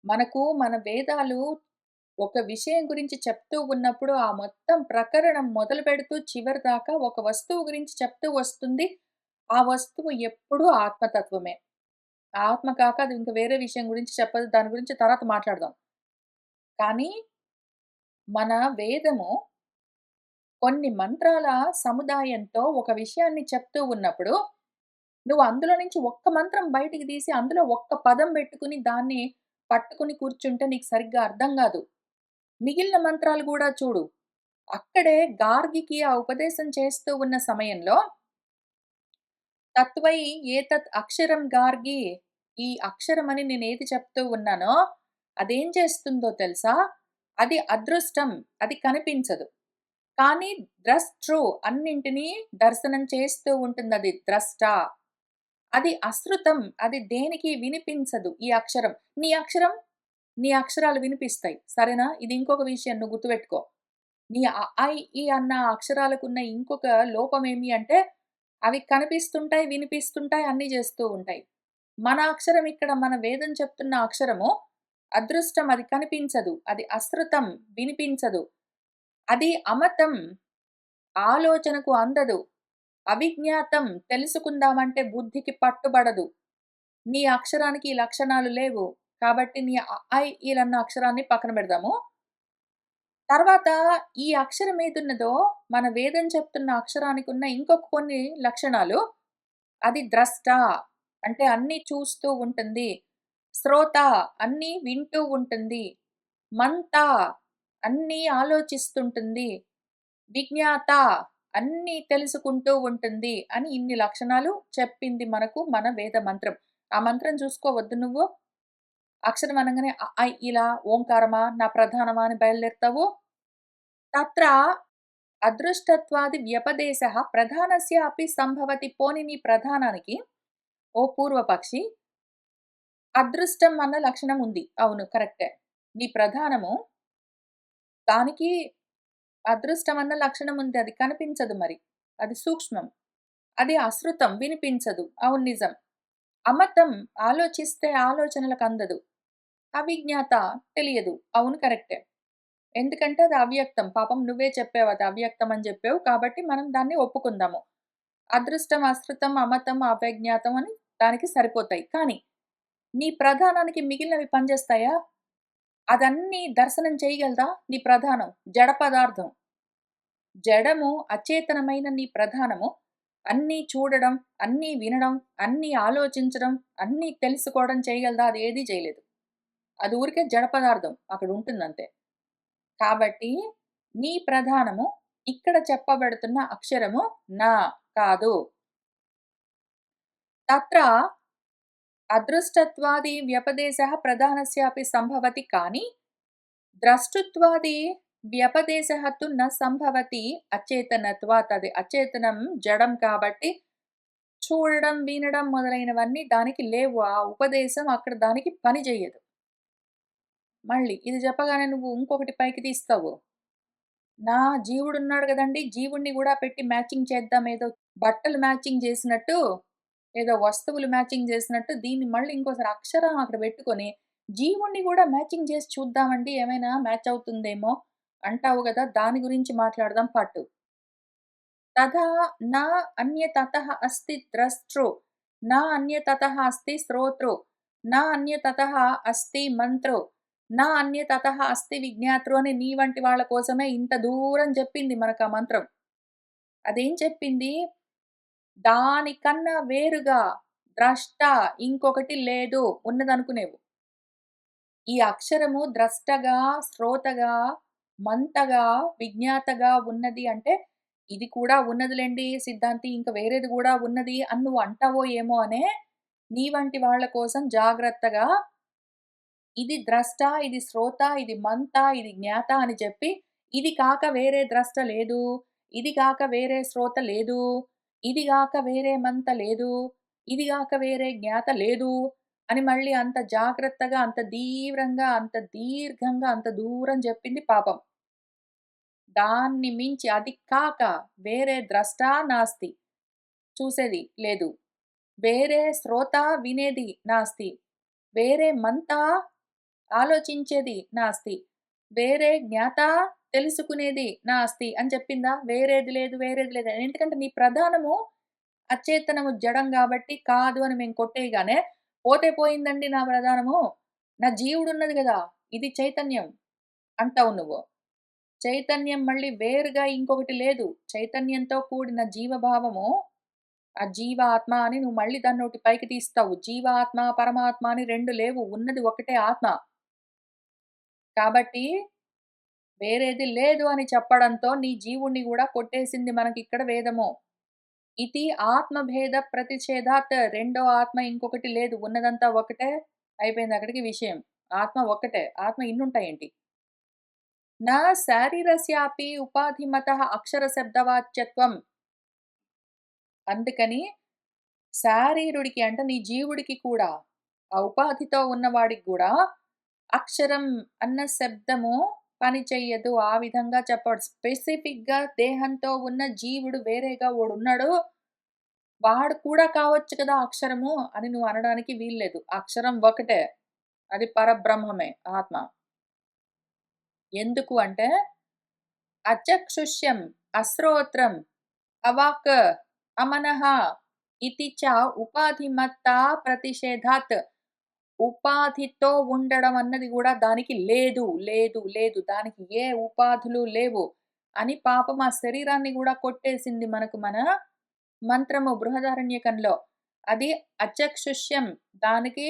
మనకు మన వేదాలు ఒక విషయం గురించి చెప్తూ ఉన్నప్పుడు ఆ మొత్తం ప్రకరణం మొదలుపెడుతూ చివరి దాకా ఒక వస్తువు గురించి చెప్తూ వస్తుంది. ఆ వస్తువు ఎప్పుడూ ఆత్మతత్వమే. ఆత్మ కాక అది ఇంక వేరే విషయం గురించి చెప్పదు. దాని గురించి తర్వాత మాట్లాడదాం. కానీ మన వేదము కొన్ని మంత్రాల సముదాయంతో ఒక విషయాన్ని చెప్తూ ఉన్నప్పుడు, నువ్వు అందులో నుంచి ఒక్క మంత్రం బయటికి తీసి, అందులో ఒక్క పదం పెట్టుకుని, దాన్ని పట్టుకుని కూర్చుంటే నీకు సరిగ్గా అర్థం గాదు. మిగిలిన మంత్రాలు గూడా చూడు. అక్కడే గార్గికి ఆ ఉపదేశం చేస్తూ ఉన్న సమయంలో, తత్వై ఏతత్ అక్షరం గార్గి, ఈ అక్షరమని నేనేది చెప్తూ ఉన్నానో, అదేం చేస్తుందో తెలుసా? అది అదృష్టం. అది కనిపించదు. కానీ ద్రష్టృ అన్నింటిని దర్శనం చేస్తూ ఉంటుందది ద్రష్ట. అది అశ్రుతం. అది దేనికి వినిపించదు ఈ అక్షరం. నీ అక్షరం, నీ అక్షరాలు వినిపిస్తాయి. సరేనా? ఇది ఇంకొక విషయం నువ్వు గుర్తుపెట్టుకో. నీ ఈ అన్న అక్షరాలకున్న ఇంకొక లోపమేమి అంటే, అవి కనిపిస్తుంటాయి, వినిపిస్తుంటాయి, అన్నీ చేస్తూ ఉంటాయి. మన అక్షరం ఇక్కడ మన వేదం చెప్తున్న అక్షరము అదృష్టం. అది కనిపించదు. అది అశ్రుతం. వినిపించదు. అది అమతం. ఆలోచనకు అందదు. అవిజ్ఞాతం. తెలుసుకుందామంటే బుద్ధికి పట్టుబడదు. నీ అక్షరానికి ఈ లక్షణాలు లేవు. కాబట్టి నీ ఈలన్న అక్షరాన్ని పక్కన పెడదాము. తర్వాత ఈ అక్షరం ఏదున్నదో, మన వేదం చెప్తున్న అక్షరానికున్న ఇంకొక కొన్ని లక్షణాలు. అది ద్రష్ట. అంటే అన్నీ చూస్తూ ఉంటుంది. శ్రోత. అన్నీ వింటూ ఉంటుంది. మంత. అన్నీ ఆలోచిస్తుంటుంది. విజ్ఞాత. అన్నీ తెలుసుకుంటూ ఉంటుంది అని ఇన్ని లక్షణాలు చెప్పింది మనకు మన వేద మంత్రం. ఆ మంత్రం చూసుకోవద్దు నువ్వు. అక్షరం అనంగానే ఇలా ఓంకారమా, నా ప్రధానమా అని బయలుదేరుతావు. తత్ర అదృష్టత్వాది వ్యపదేశః ప్రధానస్య అపి సంభవతి. పోని నీ ప్రధానానికి ఓ పూర్వపక్షి అదృష్టం అన్న లక్షణం ఉంది. అవును కరెక్టే. నీ ప్రధానము దానికి అదృష్టం అన్న లక్షణం ఉంది. అది కనిపించదు మరి. అది సూక్ష్మం. అది అశ్రుతం. వినిపించదు. అవును నిజం. అమతం. ఆలోచిస్తే ఆలోచనలకందదు. అవిజ్ఞాత. తెలియదు. అవును కరెక్టే. ఎందుకంటే అది అవ్యక్తం. పాపం నువ్వే చెప్పావు అది అవ్యక్తం అని జెప్పావు. కాబట్టి మనం దాన్ని ఒప్పుకుందాము. అదృష్టం, అశ్రుతం, అమతం, అవ్యజ్ఞాతం అని దానికి సరిపోతాయి. కానీ నీ ప్రధానానికి మిగిలినవి పనిచేస్తాయా? అదన్నీ దర్శనం చేయగలదా నీ ప్రధానం? జడ పదార్థం. జడము, అచేతనమైన నీ ప్రధానము అన్నీ చూడడం, అన్నీ వినడం, అన్నీ ఆలోచించడం, అన్నీ తెలుసుకోవడం చేయగలదా? అది ఏదీ చేయలేదు. అది ఊరికే జడ పదార్థం అక్కడుంటుందంతే. కాబట్టి నీ ప్రధానము ఇక్కడ చెప్పబడుతున్న అక్షరము నా కాదు. తత్ర అదృష్టత్వాది వ్యపదేశః ప్రధానస్యాపి సంభవతి కానీ ద్రష్టృత్వాది వ్యపదేశః తు న సంభవతి అచేతనత్వాత్. అది అచేతనం, జడం కాబట్టి చూడడం, వినడం మొదలైనవన్నీ దానికి లేవు. ఆ ఉపదేశం అక్కడ దానికి పని జెయ్యదు. మళ్ళీ ఇది చెప్పగానే నువ్వు ఇంకొకటి పైకి తీస్తావు. నా జీవుడున్నాడు గదండీ! జీవుడిని గూడా పెట్టి మ్యాచింగ్ చేద్దాం ఏదో బట్టలు మ్యాచింగ్ జేసినట్టు, ఏదో వస్తువులు మ్యాచింగ్ జేసినట్టు దీన్ని మళ్ళీ ఇంకోసారి అక్షరం అక్కడ బెట్టుకొని, జీవుడిని గూడా మ్యాచింగ్ జేసి చూద్దామండి ఏమైనా మ్యాచ్ అవుతుందేమో అంటావు గదా! దాని గురించి మాట్లాడదాం పట్టు. తథా న అన్యతతః అస్తి ద్రష్టృ, న అన్యతతః అస్తి శ్రోతృ, న అన్యతతః అస్తి మంత్రో, నా అన్యతతః అస్తి విజ్ఞాతృ అని నీ వంటి వాళ్ళ కోసమే ఇంత దూరం చెప్పింది మనకా మంత్రం. అదేం చెప్పింది? దానికన్నా వేరుగా ద్రష్ట ఇంకొకటి లేదు ఉన్నదనుకునేవు. ఈ అక్షరము ద్రష్టగా, శ్రోతగా, మంతగా, విజ్ఞాతగా ఉన్నది అంటే ఇది కూడా ఉన్నదిలెండి సిద్ధాంతి ఇంక వేరేది గూడా ఉన్నది అని నువ్వు అంటావో ఏమో అనే నీ వంటి వాళ్ళ కోసం జాగ్రత్తగా ఇది ద్రష్ట, ఇది శ్రోత, ఇది మంత, ఇది జ్ఞాత అని చెప్పి, ఇది కాక వేరే ద్రష్ట లేదు, ఇది కాక వేరే శ్రోత లేదు, ఇది గాక వేరే మంత లేదు, ఇది గాక వేరే జ్ఞాత లేదు అని మళ్ళీ అంత జాగ్రత్తగా, అంత తీవ్రంగా, అంత దీర్ఘంగా, అంత దూరం చెప్పింది పాపం. దాన్ని మించి అది కాక వేరే ద్రష్ట నాస్తి. చూసేది లేదు. వేరే శ్రోత వినేది నాస్తి. వేరే మంత ఆలోచించేది నాస్తి. వేరే జ్ఞాత తెలుసుకునేది నాస్తి అని చెప్పిందా? వేరేది లేదు, వేరేది లేదు. ఎందుకంటే నీ ప్రధానము అచేతనము జడం గాబట్టి కాదు అని మేము కొట్టేయగానే, పోతే పోయిందండి నా ప్రధానము. నా జీవుడున్నది గదా! ఇది చైతన్యం అంటావు నువ్వు. చైతన్యం మళ్ళీ వేరుగా ఇంకొకటి లేదు. చైతన్యంతో కూడిన జీవభావము, ఆ జీవ, ఆత్మ అని నువ్వు మళ్ళీ దాన్నోటి పైకి తీస్తావు. జీవ, ఆత్మ, పరమాత్మ అని 2 లేవు. ఉన్నది ఒకటే ఆత్మ. కాబట్టి వేరేది లేదు అని చెప్పడంతో నీ జీవుడిని గూడా కొట్టేసింది మనకిక్కడ వేదము. ఇతి ఆత్మభేద ప్రతిషేధాత్ రెండో ఆత్మ ఇంకొకటి లేదు. ఉన్నదంతా ఒకటే. అయిపోయింది అక్కడికి విషయం. ఆత్మ ఒక్కటే. ఆత్మ ఇన్నుంటాయేంటి? నా శారీరస్యాపి ఉపాధిమతః అక్షర శబ్దవాచ్యత్వం. అందుకని శారీరుడికి అంటే నీ జీవుడికి కూడా, ఆ ఉపాధితో ఉన్నవాడికి గూడా అక్షరం అన్న శబ్దము పని చెయ్యదు. ఆ విధంగా చెప్పడు. స్పెసిఫిక్‌గా దేహంతో ఉన్న జీవుడు వేరేగా ఓడున్నాడు. వాడు కూడా కావచ్చు కదా అక్షరము అని నువ్వు అనడానికి వీల్లేదు. అక్షరం ఒకటే. అది పరబ్రహ్మమే ఆత్మ. ఎందుకు అంటే అచక్షుష్యం, అశ్రోత్రం, అవాక్, అమనః ఇతి చ ఉపాధిమత్తా ప్రతిషేధాత్. ఉపాధితో ఉండడం అన్నది గూడా దానికి లేదు, లేదు, లేదు. దానికి ఏ ఉపాధులు లేవు అని పాపం ఆ శరీరాన్ని గూడా కొట్టేసింది మనకు మన మంత్రము బృహదారణ్యకంలో. అది అచక్షుష్యం దానికి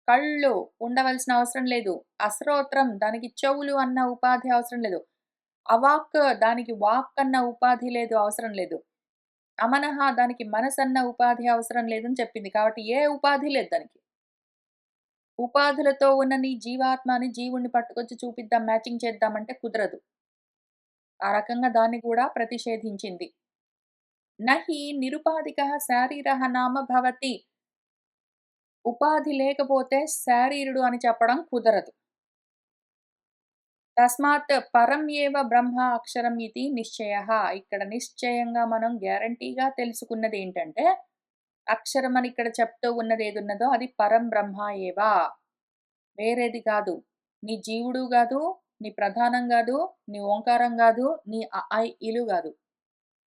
కళ్ళు ఉండవలసిన అవసరం లేదు. అశ్రోత్రం దానికి చెవులు అన్న ఉపాధి అవసరం లేదు. అవాక్ దానికి వాక్ అన్న ఉపాధి లేదు అవసరం లేదు. అమనః దానికి మనసన్న ఉపాధి అవసరం లేదని చెప్పింది. కాబట్టి ఏ ఉపాధి లేదు దానికి. ఉపాధులతో ఉన్న నీ జీవాత్మని జీవుడిని పట్టుకొచ్చి చూపిద్దాం, మ్యాచింగ్ చేద్దామంటే కుదరదు. ఆ రకంగా దాన్ని కూడా ప్రతిషేధించింది. నహి నిరుపాధికః శారీరః నామ భవతి. ఉపాధి లేకపోతే శారీరుడు అని చెప్పడం కుదరదు. తస్మాత్ పరం ఏవ బ్రహ్మ అక్షరం ఇతి నిశ్చయః. ఇక్కడ నిశ్చయంగా మనం గ్యారంటీగా తెలుసుకున్నదేంటంటే, అక్షరం అని ఇక్కడ చెప్తూ ఉన్నదేదున్నదో అది పరం బ్రహ్మ ఏవ. వేరేది గాదు. నీ జీవుడు గాదు, నీ ప్రధానం గాదు, నీ ఓంకారం గాదు, నీ అ, ఆ, ఇలు గాదు.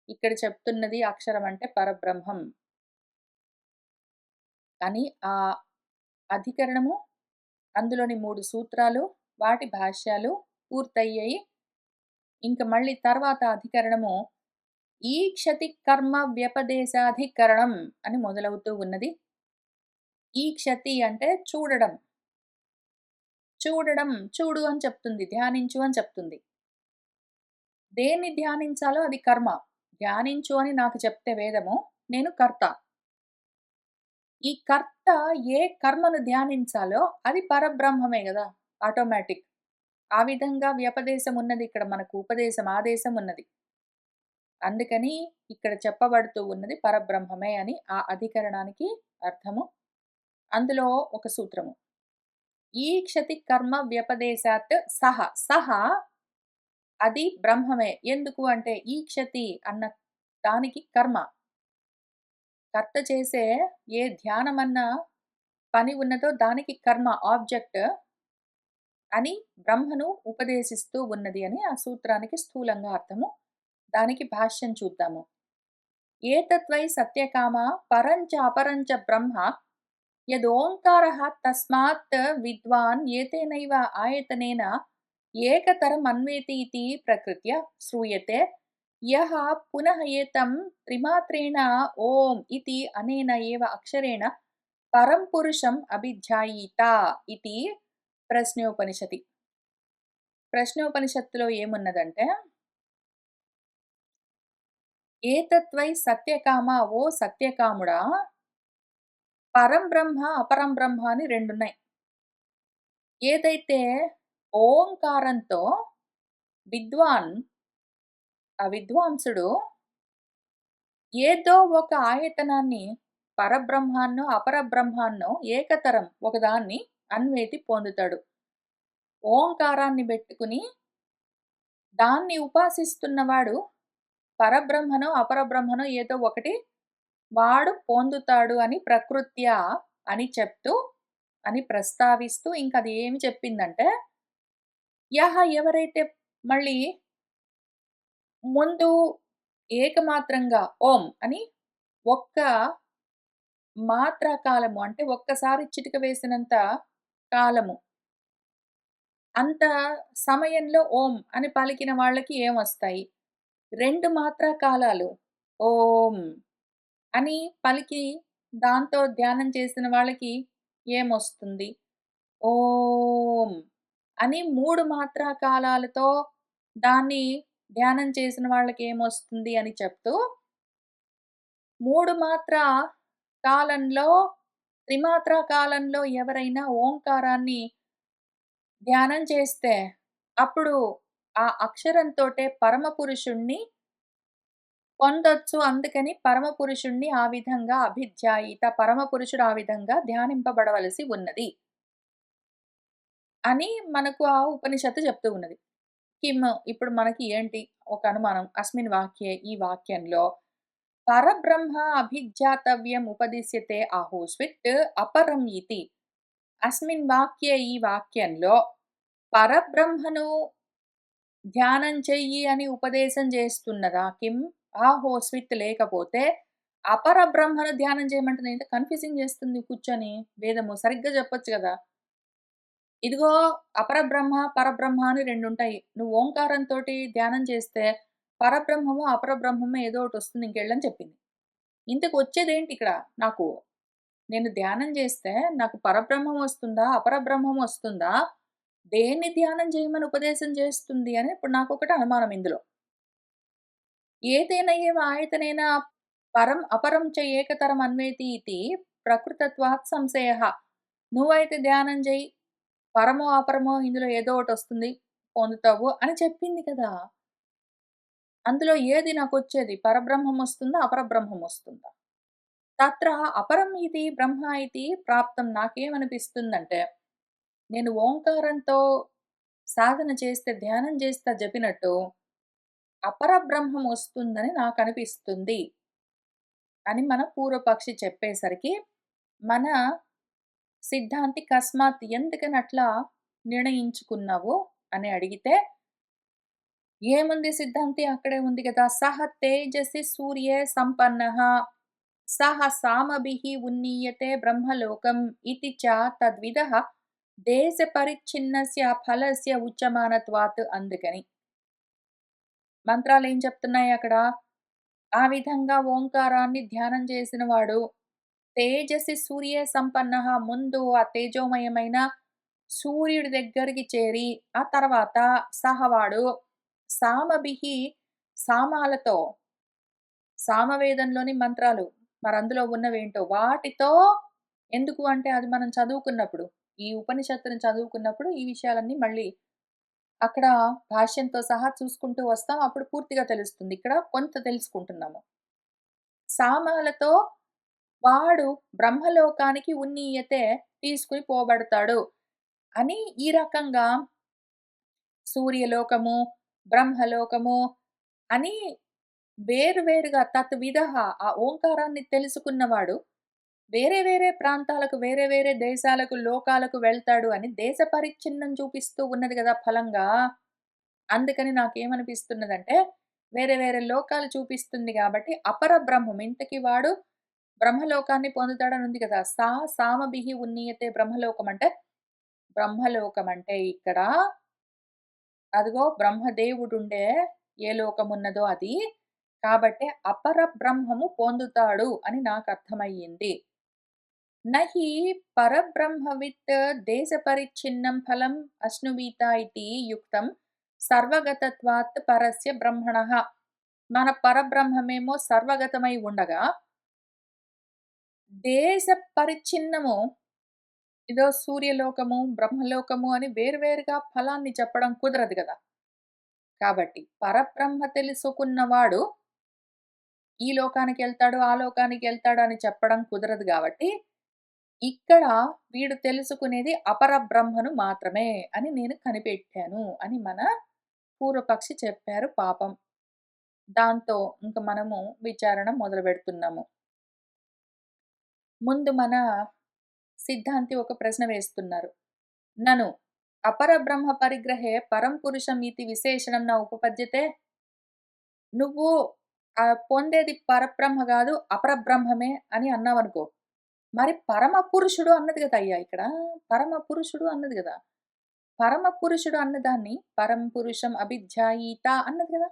ఇక్కడ చెప్తున్నది అక్షరం అంటే పరబ్రహ్మం అని ఆ అధికరణము, అందులోని 3 సూత్రాలు, వాటి భాష్యాలు పూర్తయ్యాయి. ఇంక మళ్ళీ తర్వాత అధికరణము ఈక్షతి కర్మ వ్యపదేశాధికరణం అని మొదలవుతూ ఉన్నది. ఈక్షతి అంటే చూడడం. చూడడం, చూడు అని చెప్తుంది. ధ్యానించు అని చెప్తుంది. దేన్ని ధ్యానించాలో అది కర్మ. ధ్యానించు అని నాకు చెప్తే వేదము, నేను కర్త. ఈ కర్త ఏ కర్మను ధ్యానించాలో అది పరబ్రహ్మమే గదా! ఆటోమేటిక్. ఆ విధంగా వ్యపదేశం ఉన్నది ఇక్కడ మనకు ఉపదేశం, ఆదేశం ఉన్నది. అందుకని ఇక్కడ చెప్పబడుతూ ఉన్నది పరబ్రహ్మమే అని ఆ అధికరణానికి అర్థము. అందులో ఒక సూత్రము. ఈక్షతి కర్మ వ్యపదేశాత్ సహ. సహ అది బ్రహ్మమే. ఎందుకు అంటే ఈక్షతి అన్న దానికి కర్మ. కర్త చేసే ఏ ధ్యానమన్న పని ఉన్నదో దానికి కర్మ ఆబ్జెక్ట్ అని బ్రహ్మను ఉపదేశిస్తూ ఉన్నది అని ఆ సూత్రానికి స్థూలంగా అర్థము. దానికి భాష్యం చూద్దాము. ఏతద్వై సత్యకామ పరంచ అపరంచ బ్రహ్మ యదోంకారః తస్మాత్ విద్వాన్ ఏతేనైవ ఆయతనేన ఏకతరమన్వేతి ఇతి ప్రకృత్య శ్రూయతే. యః పునః ఏతం త్రిమాత్రేణ ఓం ఇతి అనేన ఏవ అక్షరేణ పరం పురుషం అభిధ్యాయీత ఇతి ప్రశ్నోపనిషతి. ప్రశ్నోపనిషత్తులో ఏమున్నదంటే ఏతత్వై సత్యకామ ఓ సత్యకాముడా పరం బ్రహ్మ, అపరం బ్రహ్మ అని రెండున్నాయి. ఏదైతే ఓంకారంతో విద్వాన్ ఆ విద్వాంసుడు ఏదో ఒక ఆయతనాన్ని పరబ్రహ్మాన్నో, అపరబ్రహ్మాన్నో ఏకతరం ఒకదాన్ని అన్వేతి పొందుతాడు. ఓంకారాన్ని బెట్టుకుని దాన్ని ఉపాసిస్తున్నవాడు పరబ్రహ్మనో, అపరబ్రహ్మనో ఏదో ఒకటి వాడు పొందుతాడు అని ప్రకృత్యా అని చెప్తూ, అని ప్రస్తావిస్తూ ఇంకది ఏమి చెప్పిందంటే, ఎవరైతే మళ్ళీ ముందు ఏకమాత్రంగా ఓం అని ఒక్క మాత్రా కాలము అంటే ఒక్కసారి చిటిక వేసినంత కాలము. అంత సమయంలో ఓం అని పలికిన వాళ్ళకి ఏమొస్తాయి? 2 మాత్రా కాలాలు ఓం అని పలికి దాంతో ధ్యానం చేసిన వాళ్ళకి ఏమొస్తుంది? ఓం అని 3 మాత్రా కాలాలతో దాన్ని ధ్యానం చేసిన వాళ్ళకేమొస్తుంది అని చెప్తూ 3 మాత్రా కాలంలో, త్రిమాత్రా కాలంలో ఎవరైనా ఓంకారాన్ని ధ్యానం చేస్తే, అప్పుడు ఆ అక్షరంతోటే పరమపురుషుణ్ణి పొందొచ్చు. అందుకని పరమపురుషుణ్ణి ఆ విధంగా అభిధ్యాయిత పరమపురుషుడు ఆ విధంగా ధ్యానింపబడవలసి ఉన్నది. అని మనకు ఆ ఉపనిషత్తు చెప్తూ ఉన్నది. ఇప్పుడు మనకి ఏంటి ఒక అనుమానం. అస్మిన్ వాక్యే ఈ వాక్యంలో పరబ్రహ్మ అభిజ్ఞాతవ్యం ఉపదిశ్యతే ఆహుస్విత్ అపరం ఇతి. అస్మిన్ వాక్యే ఈ వాక్యంలో పరబ్రహ్మను ధ్యానం చెయ్యి అని ఉపదేశం చేస్తున్నదా ఆహోస్విత్ లేకపోతే అపరబ్రహ్మను ధ్యానం చేయమంటుంది. ఇంత కన్‌ఫ్యూజింగ్ చేస్తుంది కూర్చొని వేదము. సరిగ్గా చెప్పొచ్చు గదా! ఇదిగో అపరబ్రహ్మ, పరబ్రహ్మ అని రెండుంటాయి. నువ్వు ఓంకారంతోటి ధ్యానం చేస్తే పరబ్రహ్మమో, అపరబ్రహ్మమో ఏదో ఒకటొస్తుంది ఇంకెళ్ళని చెప్పింది. ఇంతకు వచ్చేదేంటిక్కడ నాకు? నేను ధ్యానం చేస్తే నాకు పరబ్రహ్మం వస్తుందా? అపరబ్రహ్మం వస్తుందా? దేన్ని ధ్యానం చేయమని ఉపదేశం చేస్తుంది అని ఇప్పుడు నాకొకటి అనుమానం ఇందులో. ఏతేన ఏవ ఆయతనేన పరం అపరం చ ఏకతరం అన్వేతి ఇతి ప్రకృతత్వాత్ సంశయః. నువ్వైతే ధ్యానం చెయ్యి. పరమో, అపరమో ఇందులో ఏదో ఒకటొస్తుంది. పొందుతావు అని చెప్పింది కదా! అందులో ఏది నాకొచ్చేది? పరబ్రహ్మం వస్తుందా? అపరబ్రహ్మం వస్తుందా? తత్ర అపరం ఇతి బ్రహ్మ ఇతి ప్రాప్తం. నాకేమనిపిస్తుందంటే, నేను ఓంకారంతో సాధన చేస్తే, ధ్యానం చేస్తా జపినట్టు అపరబ్రహ్మం వస్తుందని నాకనిపిస్తుంది. అని మన పూర్వపక్షి చెప్పేసరికి, మన సిద్ధాంతి కస్మాత్ ఎందుకనట్లా నిర్ణయించుకున్నావు అని అడిగితే, ఏముంది సిద్ధాంతి అక్కడే ఉంది గదా! సహ తేజసి సూర్యే సంపన్నః సహ సామభిః ఉన్నీయతే బ్రహ్మలోకం ఇతి చ తద్విదః దేశ పరిచ్ఛిన్నస్య ఫలస్య ఉచ్యమానత్వాత్ అందుకని. మంత్రాలేం చెప్తున్నాయి అక్కడ? ఆ విధంగా ఓంకారాన్ని ధ్యానం చేసినవాడు తేజసి సూర్యే సంపన్నః ముందు ఆ తేజోమయమైన సూర్యుడి దగ్గరికి చేరి, ఆ తర్వాత సహవాడు సామభిః సామాలతో సామవేదంలోని మంత్రాలు మరందులో ఉన్నవేంటో వాటితో ఎందుకు అంటే అది మనం చదువుకున్నప్పుడు, ఈ ఉపనిషత్తుని చదువుకున్నప్పుడు ఈ విషయాలన్నీ మళ్ళీ అక్కడ భాష్యంతో సహా చూసుకుంటూ వస్తాం. అప్పుడు పూర్తిగా తెలుస్తుంది. ఇక్కడ కొంత తెలుసుకుంటున్నాము. సామాలతో వాడు బ్రహ్మలోకానికి ఉన్నీయతే తీసుకొని పోబడతాడు అని ఈ రకంగా సూర్యలోకము, బ్రహ్మలోకము అని వేరు వేరుగా తత్విదః ఆ ఓంకారాన్ని తెలుసుకున్నవాడు వేరే వేరే ప్రాంతాలకు, వేరే వేరే దేశాలకు, లోకాలకు వెళ్తాడు అని దేశ పరిచ్ఛిన్నం చూపిస్తూ ఉన్నది గదా ఫలంగా. అందుకని నాకేమనిపిస్తున్నదంటే, వేరే వేరే లోకాలు చూపిస్తుంది గాబట్టి అపర బ్రహ్మం ఇంతకి వాడు బ్రహ్మలోకాన్ని పొందుతాడని ఉంది గదా! సామభిః ఉన్నీయతే బ్రహ్మలోకం అంటే, బ్రహ్మలోకం అంటే ఇక్కడ అదిగో బ్రహ్మదేవుడుండే ఏ లోకమున్నదో అది. కాబట్టే అపర బ్రహ్మము పొందుతాడు అని నాకర్థమయ్యింది. నహి పరబ్రహ్మవిత్ దేశపరిచ్ఛిన్నం ఫలం అశ్నువీత ఇతి యుక్తం సర్వగతత్వాత్ పరస్య బ్రహ్మణః. మన పరబ్రహ్మమేమో సర్వగతమై ఉండగా, దేశ పరిచ్ఛిన్నము ఇదో సూర్యలోకము, బ్రహ్మలోకము అని వేరు వేరుగా ఫలాన్ని చెప్పడం కుదరదు గదా! కాబట్టి పరబ్రహ్మ తెలుసుకున్నవాడు ఈ లోకానికెళ్తాడు, ఆ లోకానికెళ్తాడు అని చెప్పడం కుదరదు గాబట్టి, ఇక్కడ వీడు తెలుసుకునేది అపర బ్రహ్మను మాత్రమే అని నేను కనిపెట్టాను అని మన పూర్వపక్షి చెప్పారు పాపం. దాంతో ఇంక మనము విచారణ మొదలుబెడుతున్నాము. ముందు మన సిద్ధాంతి ఒక ప్రశ్న వేస్తున్నారు. నను అపరబ్రహ్మ పరిగ్రహే పరం పురుషం ఇతి విశేషణం న ఉపపద్యతే. నువ్వు పొందేది పరబ్రహ్మ గాదు, అపరబ్రహ్మమే అని అన్నావనుకో. మరి పరమ పురుషుడు అన్నది గదా అయ్యా ఇక్కడ. పరమ పురుషుడు అన్నది గదా! పరమ పురుషుడు అన్నదాన్ని పరం పురుషం అభిధ్యాయీత అన్నది గదా!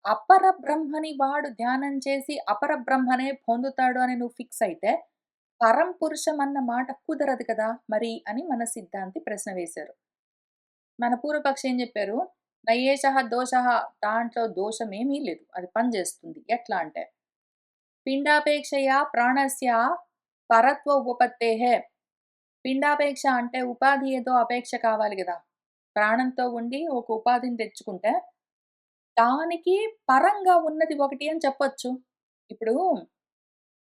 అపర బ్రహ్మని వాడు ధ్యానం చేసి అపర బ్రహ్మనే పొందుతాడు అని నువ్వు ఫిక్స్ అయితే, పరం పురుషం అన్న మాట కుదరదు కదా! మరి అని మన సిద్ధాంతి ప్రశ్న వేశారు. మన పూర్వపక్షి ఏం జెప్పారు? నయేషః దోషః దాంట్లో దోషమేమీ లేదు. అది పనిజేస్తుంది. ఎట్లా అంటే, పిండాపేక్షయా ప్రాణస్య పరత్వ ఉపపత్తేః. పిండాపేక్ష అంటే ఉపాధి ఏదో అపేక్ష కావాలి గదా! ప్రాణంతో ఉండి ఒక ఉపాధిని తెచ్చుకుంటే, దానికి పరంగా ఉన్నది ఒకటి అని చెప్పొచ్చు. ఇప్పుడు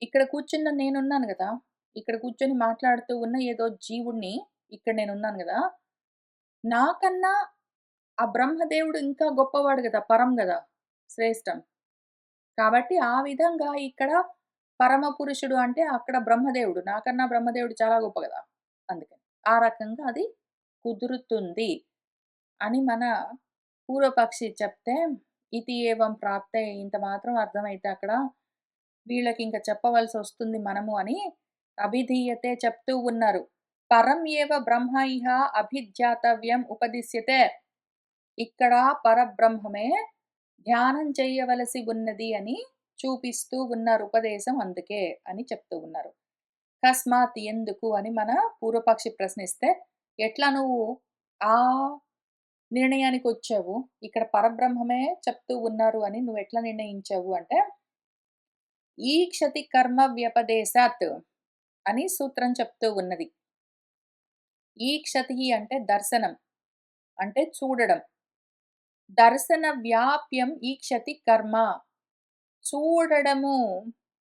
ఇక్కడ కూర్చున్న నేనున్నాను గదా! ఇక్కడ కూర్చొని మాట్లాడుతూ ఉన్న ఏదో జీవుడిని ఇక్కడ నేనున్నాను గదా! నాకన్నా ఆ బ్రహ్మదేవుడు ఇంకా గొప్పవాడు గదా! పరం గదా! శ్రేష్టం. కాబట్టి ఆ విధంగా ఇక్కడ పరమ పురుషుడు అంటే అక్కడ బ్రహ్మదేవుడు. నాకన్నా బ్రహ్మదేవుడు చాలా గొప్ప గదా! అందుకని. ఆ రకంగా అది కుదురుతుంది అని మన పూర్వపక్షి చెప్తే, ఇతి ఏవం ప్రాప్తే ఇంత మాత్రం అర్థమైతే అక్కడ వీళ్ళకింక చెప్పవలసొస్తుంది మనము అని అభిధీయతే చెప్తూ ఉన్నారు. పరం ఏవ బ్రహ్మ ఇహ అభిధ్యాతవ్యం ఉపదిశ్యతే. ఇక్కడ పరబ్రహ్మమే ధ్యానం చేయవలసి ఉన్నది అని చూపిస్తూ ఉన్నారు ఉపదేశం అందుకే అని చెప్తూ ఉన్నారు. కస్మాత్ ఎందుకు అని మన పూర్వపక్షి ప్రశ్నిస్తే, ఎట్లా నువ్వు ఆ నిర్ణయానికొచ్చావు? ఇక్కడ పరబ్రహ్మమే చెప్తూ ఉన్నారు అని నువ్వెట్లా నిర్ణయించావు అంటే, ఈక్షతి కర్మ వ్యపదేశాత్ అని సూత్రం చెప్తూ ఉన్నది. ఈక్షతిః అంటే దర్శనం. అంటే చూడడం. దర్శన వ్యాప్యం ఈక్షతి కర్మ. చూడడము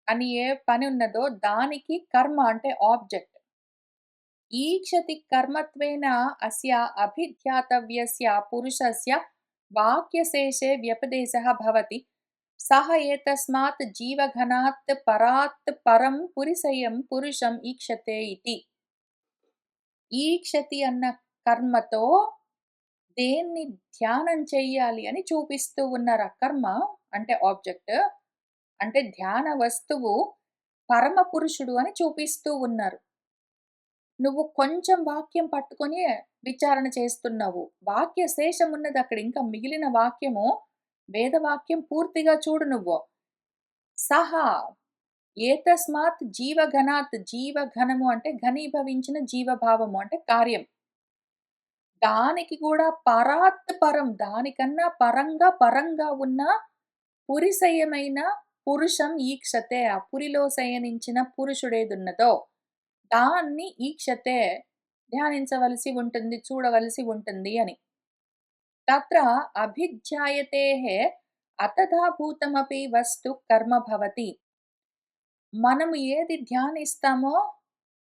అని ఏ పని ఉన్నదో దానికి కర్మ అంటే ఆబ్జెక్ట్. ఈక్షతి కర్మత్వేన అస్య అభిధ్యాతవ్యస్య పురుషస్య వాక్యశేషే వ్యపదేశः భవతి. సహ ఏతస్మాత్ జీవఘనాత్ పరాత్ పరం పురిసయం పురుషం ఈక్షతే ఇతి. ఈక్షతి అన్న కర్మతో దేన్ని ధ్యానం చెయ్యాలి అని చూపిస్తూ ఉన్నారు. ఆ కర్మ అంటే ఆబ్జెక్ట్. అంటే ధ్యాన వస్తువు పరమ పురుషుడు అని చూపిస్తూ ఉన్నారు. నువ్వు కొంచెం వాక్యం పట్టుకొని విచారణ చేస్తున్నావు. వాక్య శేషమున్నది అక్కడ. ఇంకా మిగిలిన వాక్యము వేదవాక్యం పూర్తిగా చూడు నువ్వు. సహా ఏతస్మాత్ జీవఘనాత్ జీవఘనము అంటే ఘనీభవించిన జీవభావము అంటే కార్యం. దానికి గూడా పరాత్ పరం దానికన్నా పరంగా ఉన్న పురిసయమైన పురుషం ఈక్షతే. ఆ పురిలో శయనించిన పురుషుడేదున్నదో దాన్ని ఈక్షతే ధ్యానించవలసి ఉంటుంది, చూడవలసి ఉంటుంది అని. తత్ర అభిధ్యాయతేః అతథాభూతమపి వస్తు కర్మ భవతి. మనము ఏది ధ్యానిస్తామో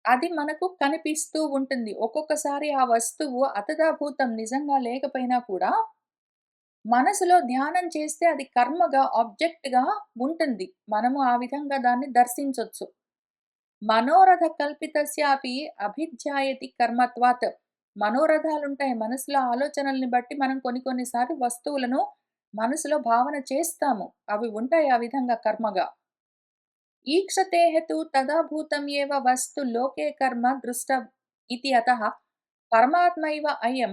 అది మనకు కనిపిస్తూ ఉంటుంది. ఒక్కొక్కసారి ఆ వస్తువు అతథాభూతం నిజంగా లేకపోయినా కూడా మనసులో ధ్యానం చేస్తే అది కర్మగా, ఆబ్జెక్ట్‌గా ఉంటుంది. మనము ఆ విధంగా దాన్ని దర్శించొచ్చు. మనోరథ కల్పితస్యాపి అభిధ్యాయతి కర్మత్వాత్. మనోరథాలుంటాయి. మనసులో ఆలోచనల్ని బట్టి మనం కొన్ని సారి వస్తువులను మనసులో భావన చేస్తాము. అవి ఉంటాయి ఆ విధంగా కర్మగా. ఈక్షతేః తు తదాభూతం ఏవ వస్తు లోకే కర్మ దృష్ట ఇతి అతః పరమాత్మైవ అయం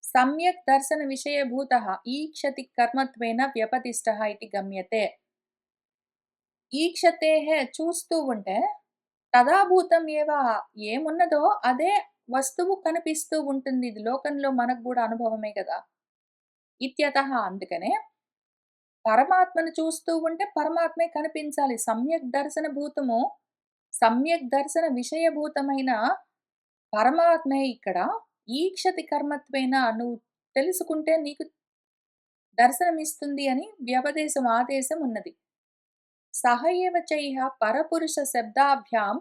సమ్యక్ దర్శన విషయభూతః ఈక్షతి కర్మత్వేన వ్యపదిష్టః ఇతి గమ్యతే. ఈక్షతేః చూస్తూ ఉంటే తదాభూతం ఏవ ఏమున్నదో అదే వస్తువు కనిపిస్తూ ఉంటుంది. ఇది లోకంలో మనకు గూడా అనుభవమే గదా! ఇత్యతః అందుకనే పరమాత్మను చూస్తూ ఉంటే పరమాత్మే కనిపించాలి. సమ్యక్ దర్శన భూతము, సమ్యక్ దర్శన విషయభూతమైన పరమాత్మే ఇక్కడ ఈక్షతి కర్మత్వేన నువ్వు తెలుసుకుంటే నీకు దర్శనమిస్తుంది అని వ్యపదేశం, ఆదేశం ఉన్నది. సహ ఏవ చైహ పరపురుష శబ్దాభ్యాం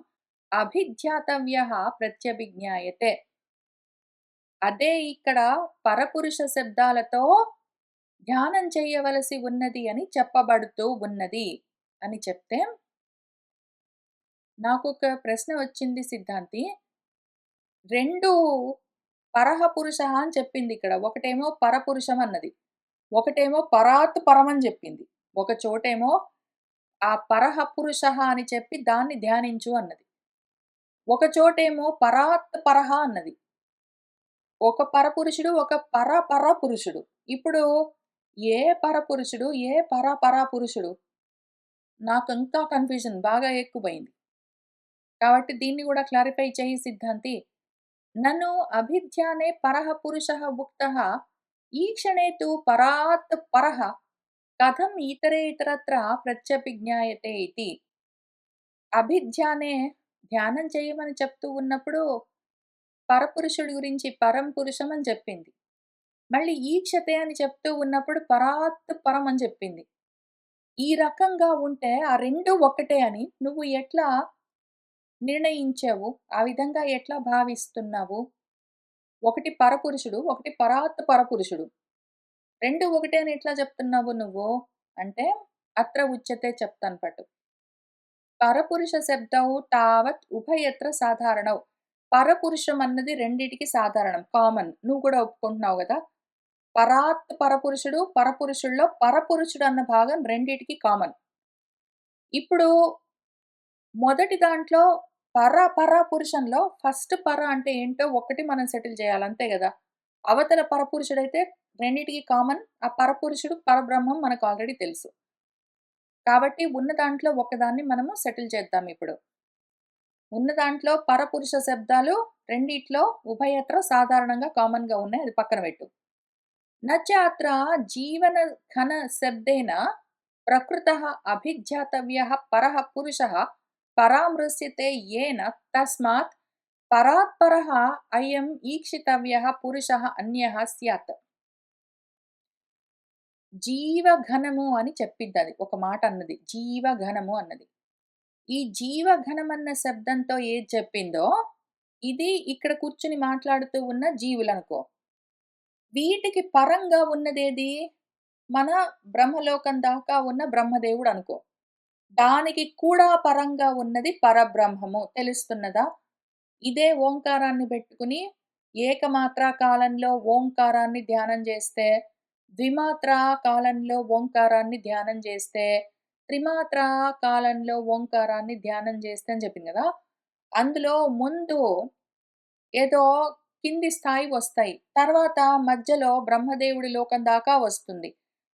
అభిధ్యాతవ్యః ప్రత్యభిజ్ఞాయతే. అదే ఇక్కడ పరపురుష శబ్దాలతో ధ్యానం చేయవలసి ఉన్నది అని చెప్పబడుతూ ఉన్నది అని చెప్తే, నాకొక ప్రశ్న వచ్చింది సిద్ధాంతి. 2 పరః పురుషః అని చెప్పిందిక్కడ. ఒకటేమో పరపురుషం అన్నది. ఒకటేమో పరాత్ పరం అని చెప్పింది. ఒక చోటేమో ఆ పరః పురుషః అని చెప్పి దాన్ని ధ్యానించు అన్నది. ఒక చోటేమో పరాత్ పరః అన్నది. ఒక పరపురుషుడు, ఒక పరపురుషుడు. ఇప్పుడు ఏ పరపురుషుడు, ఏ పరపురుషుడు? నాకింకా కన్‌ఫ్యూజన్ బాగా ఎక్కువయింది. కాబట్టి దీన్ని గూడా క్లారిఫై చెయ్యి సిద్ధాంతి. నను అభిధ్యానే పరః పురుషः ఉక్తः ఈక్షణే తు పరాత్ పరః కథం ఇతరేతరత్ర ప్రత్యభిజ్ఞాయతే ఇతి. అభిధ్యానే ధ్యానం చేయమని చెప్తూ ఉన్నప్పుడు పరపురుషుడి గురించి పరం పురుషం అని చెప్పింది. మళ్ళీ ఈక్షతే అని చెప్తూ ఉన్నప్పుడు పరాత్ పరం అని చెప్పింది. ఈ రకంగా ఉంటే ఆ 2 ఒక్కటే అని నువ్వు ఎట్లా నిర్ణయించావు? ఆ విధంగా ఎట్లా భావిస్తున్నావు? ఒకటి పరపురుషుడు, ఒకటి పరాత్ పరపురుషుడు. 2 ఒకటే అని ఎట్లా చెప్తున్నావు నువ్వు? అంటే అత్ర ఉచ్యతే చెప్తాను పటు. పరపురుష శబ్దౌ తావత్ ఉభయత్ర సాధారణౌ. పరపురుషం అన్నది రెండిటికి సాధారణం. కామన్. నువ్వు కూడా ఒప్పుకుంటున్నావు గదా! పరాత్ పరపురుషుడు, పరపురుషుల్లో పరపురుషుడు అన్న భాగం రెండిటికి కామన్. ఇప్పుడు మొదటి దాంట్లో పరపురుషంలో ఫస్ట్ పర అంటే ఏంటో ఒకటి మనం సెటిల్ చేయాలి. అంతే గదా! అవతల పరపురుషుడైతే రెండిటికి కామన్. ఆ పరపురుషుడు, పరబ్రహ్మం మనకు ఆల్రెడీ తెలుసు. కాబట్టి ఉన్న దాంట్లో ఒకదాన్ని మనము సెటిల్ చేద్దాం ఇప్పుడు. ఉన్న దాంట్లో పరపురుష శబ్దాలు రెండిట్లో ఉభయత్ర సాధారణంగా కామన్‌గా ఉన్నాయి. అది పక్కన పెట్టు. నచ అత్ర జీవన ఘన శబ్దేన ప్రకృతః అభిధ్యాతవ్యః పరః పురుషः పరామృశ్యతే యేన తస్మాత్ పరాత్ పరః అయం ఈక్షితవ్యః పురుషः అన్యః స్యాత్. జీవఘనము అని చెప్పిద్దది. ఒక మాట అన్నది. జీవఘనము అన్నది. ఈ జీవఘనమన్న శబ్దంతో ఏది చెప్పిందో, ఇది ఇక్కడ కూర్చొని మాట్లాడుతూ ఉన్న జీవులనుకో. వీటికి పరంగా ఉన్నదేది? మన బ్రహ్మలోకం దాకా ఉన్న బ్రహ్మదేవుడనుకో. దానికి కూడా పరంగా ఉన్నది పరబ్రహ్మము. తెలుస్తున్నదా? ఇదే ఓంకారాన్ని బెట్టుకుని ఏకమాత్రా కాలంలో ఓంకారాన్ని ధ్యానం జేస్తే, ద్విమాత్రా కాలంలో ఓంకారాన్ని ధ్యానం జేస్తే, త్రిమాత్రా కాలంలో ఓంకారాన్ని ధ్యానం జేస్తే అని చెప్పింది గదా! అందులో ముందు ఏదో కింది స్థాయి వస్తాయి. తర్వాత మధ్యలో బ్రహ్మదేవుడి లోకం దాకా వస్తుంది.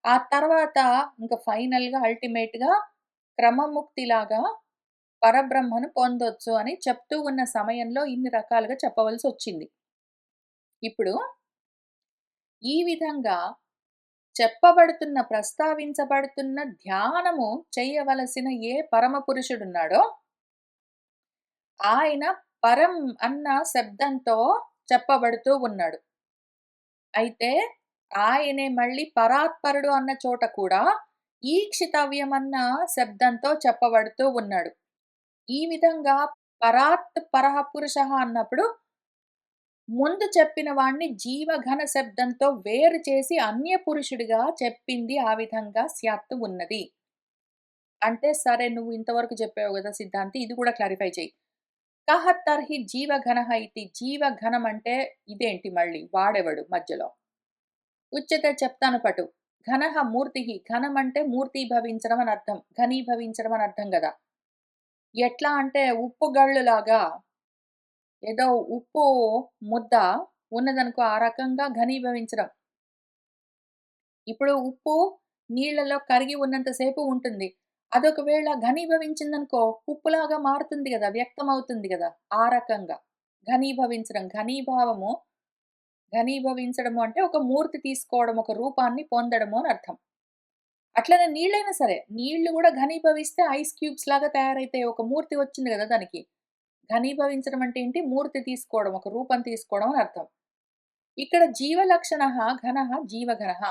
ఆ తర్వాత ఇంక ఫైనల్‌గా అల్టిమేట్‌గా క్రమముక్తిలాగా పరబ్రహ్మను పొందొచ్చు అని చెప్తూ ఉన్న సమయంలో ఇన్ని రకాలుగా చెప్పవలసొచ్చింది. ఇప్పుడు ఈ విధంగా చెప్పబడుతున్న, ప్రస్తావించబడుతున్న ధ్యానము చేయవలసిన ఏ పరమపురుషుడున్నాడో ఆయన పరం అన్న శబ్దంతో చెప్పబడుతూ ఉన్నాడు. అయితే ఆయనే మళ్ళీ పరాత్పరుడు అన్న చోట కూడా ఈక్షితవ్యమన్న శబ్దంతో చెప్పబడుతూ ఉన్నాడు. ఈ విధంగా పరాత్ పరః పురుషః అన్నప్పుడు ముందు చెప్పిన వాణ్ణి జీవఘన శబ్దంతో వేరు చేసి అన్య పురుషుడిగా చెప్పింది ఆ విధంగా స్యాత్తు ఉన్నది. అంటే సరే నువ్వు ఇంతవరకు చెప్పావు గదా సిద్ధాంతి ఇది కూడా క్లారిఫై చెయ్యి. కహ తర్హి జీవఘనః ఇతి. జీవఘనం అంటే ఇదేంటి మళ్ళీ? వాడెవడు మధ్యలో? ఉచ్యతే చెప్తాను పటు. ఘనః మూర్తిః. ఘనం అంటే మూర్తీభవించడం అని అర్థం. ఘనీభవించడం అని అర్థం గదా! ఎట్లా అంటే ఉప్పు గళ్ళులాగా ఏదో ఉప్పు ముద్ద ఉన్నదనుకో ఆ రకంగా ఘనీభవించడం. ఇప్పుడు ఉప్పు నీళ్ళలో కరిగి ఉన్నంత సేపు ఉంటుంది. అదొకవేళ ఘనీభవించిందనుకో ఉప్పులాగా మారుతుంది గదా! వ్యక్తమవుతుంది గదా! ఆ రకంగా. ఘనీభవించడం. ఘనీభవించడము అంటే ఒక మూర్తి తీసుకోవడం, ఒక రూపాన్ని పొందడము అని అర్థం. అట్లనే నీళ్ళైనా సరే, నీళ్లు గూడా ఘనీభవిస్తే ఐస్ క్యూబ్స్ లాగా తయారైతాయి. ఒక మూర్తి వచ్చింది గదా! దానికి. ఘనీభవించడం అంటే ఏంటి? మూర్తి తీసుకోవడం, ఒక రూపం తీసుకోవడం అని అర్థం. ఇక్కడ జీవలక్షణః ఘనః జీవఘనః.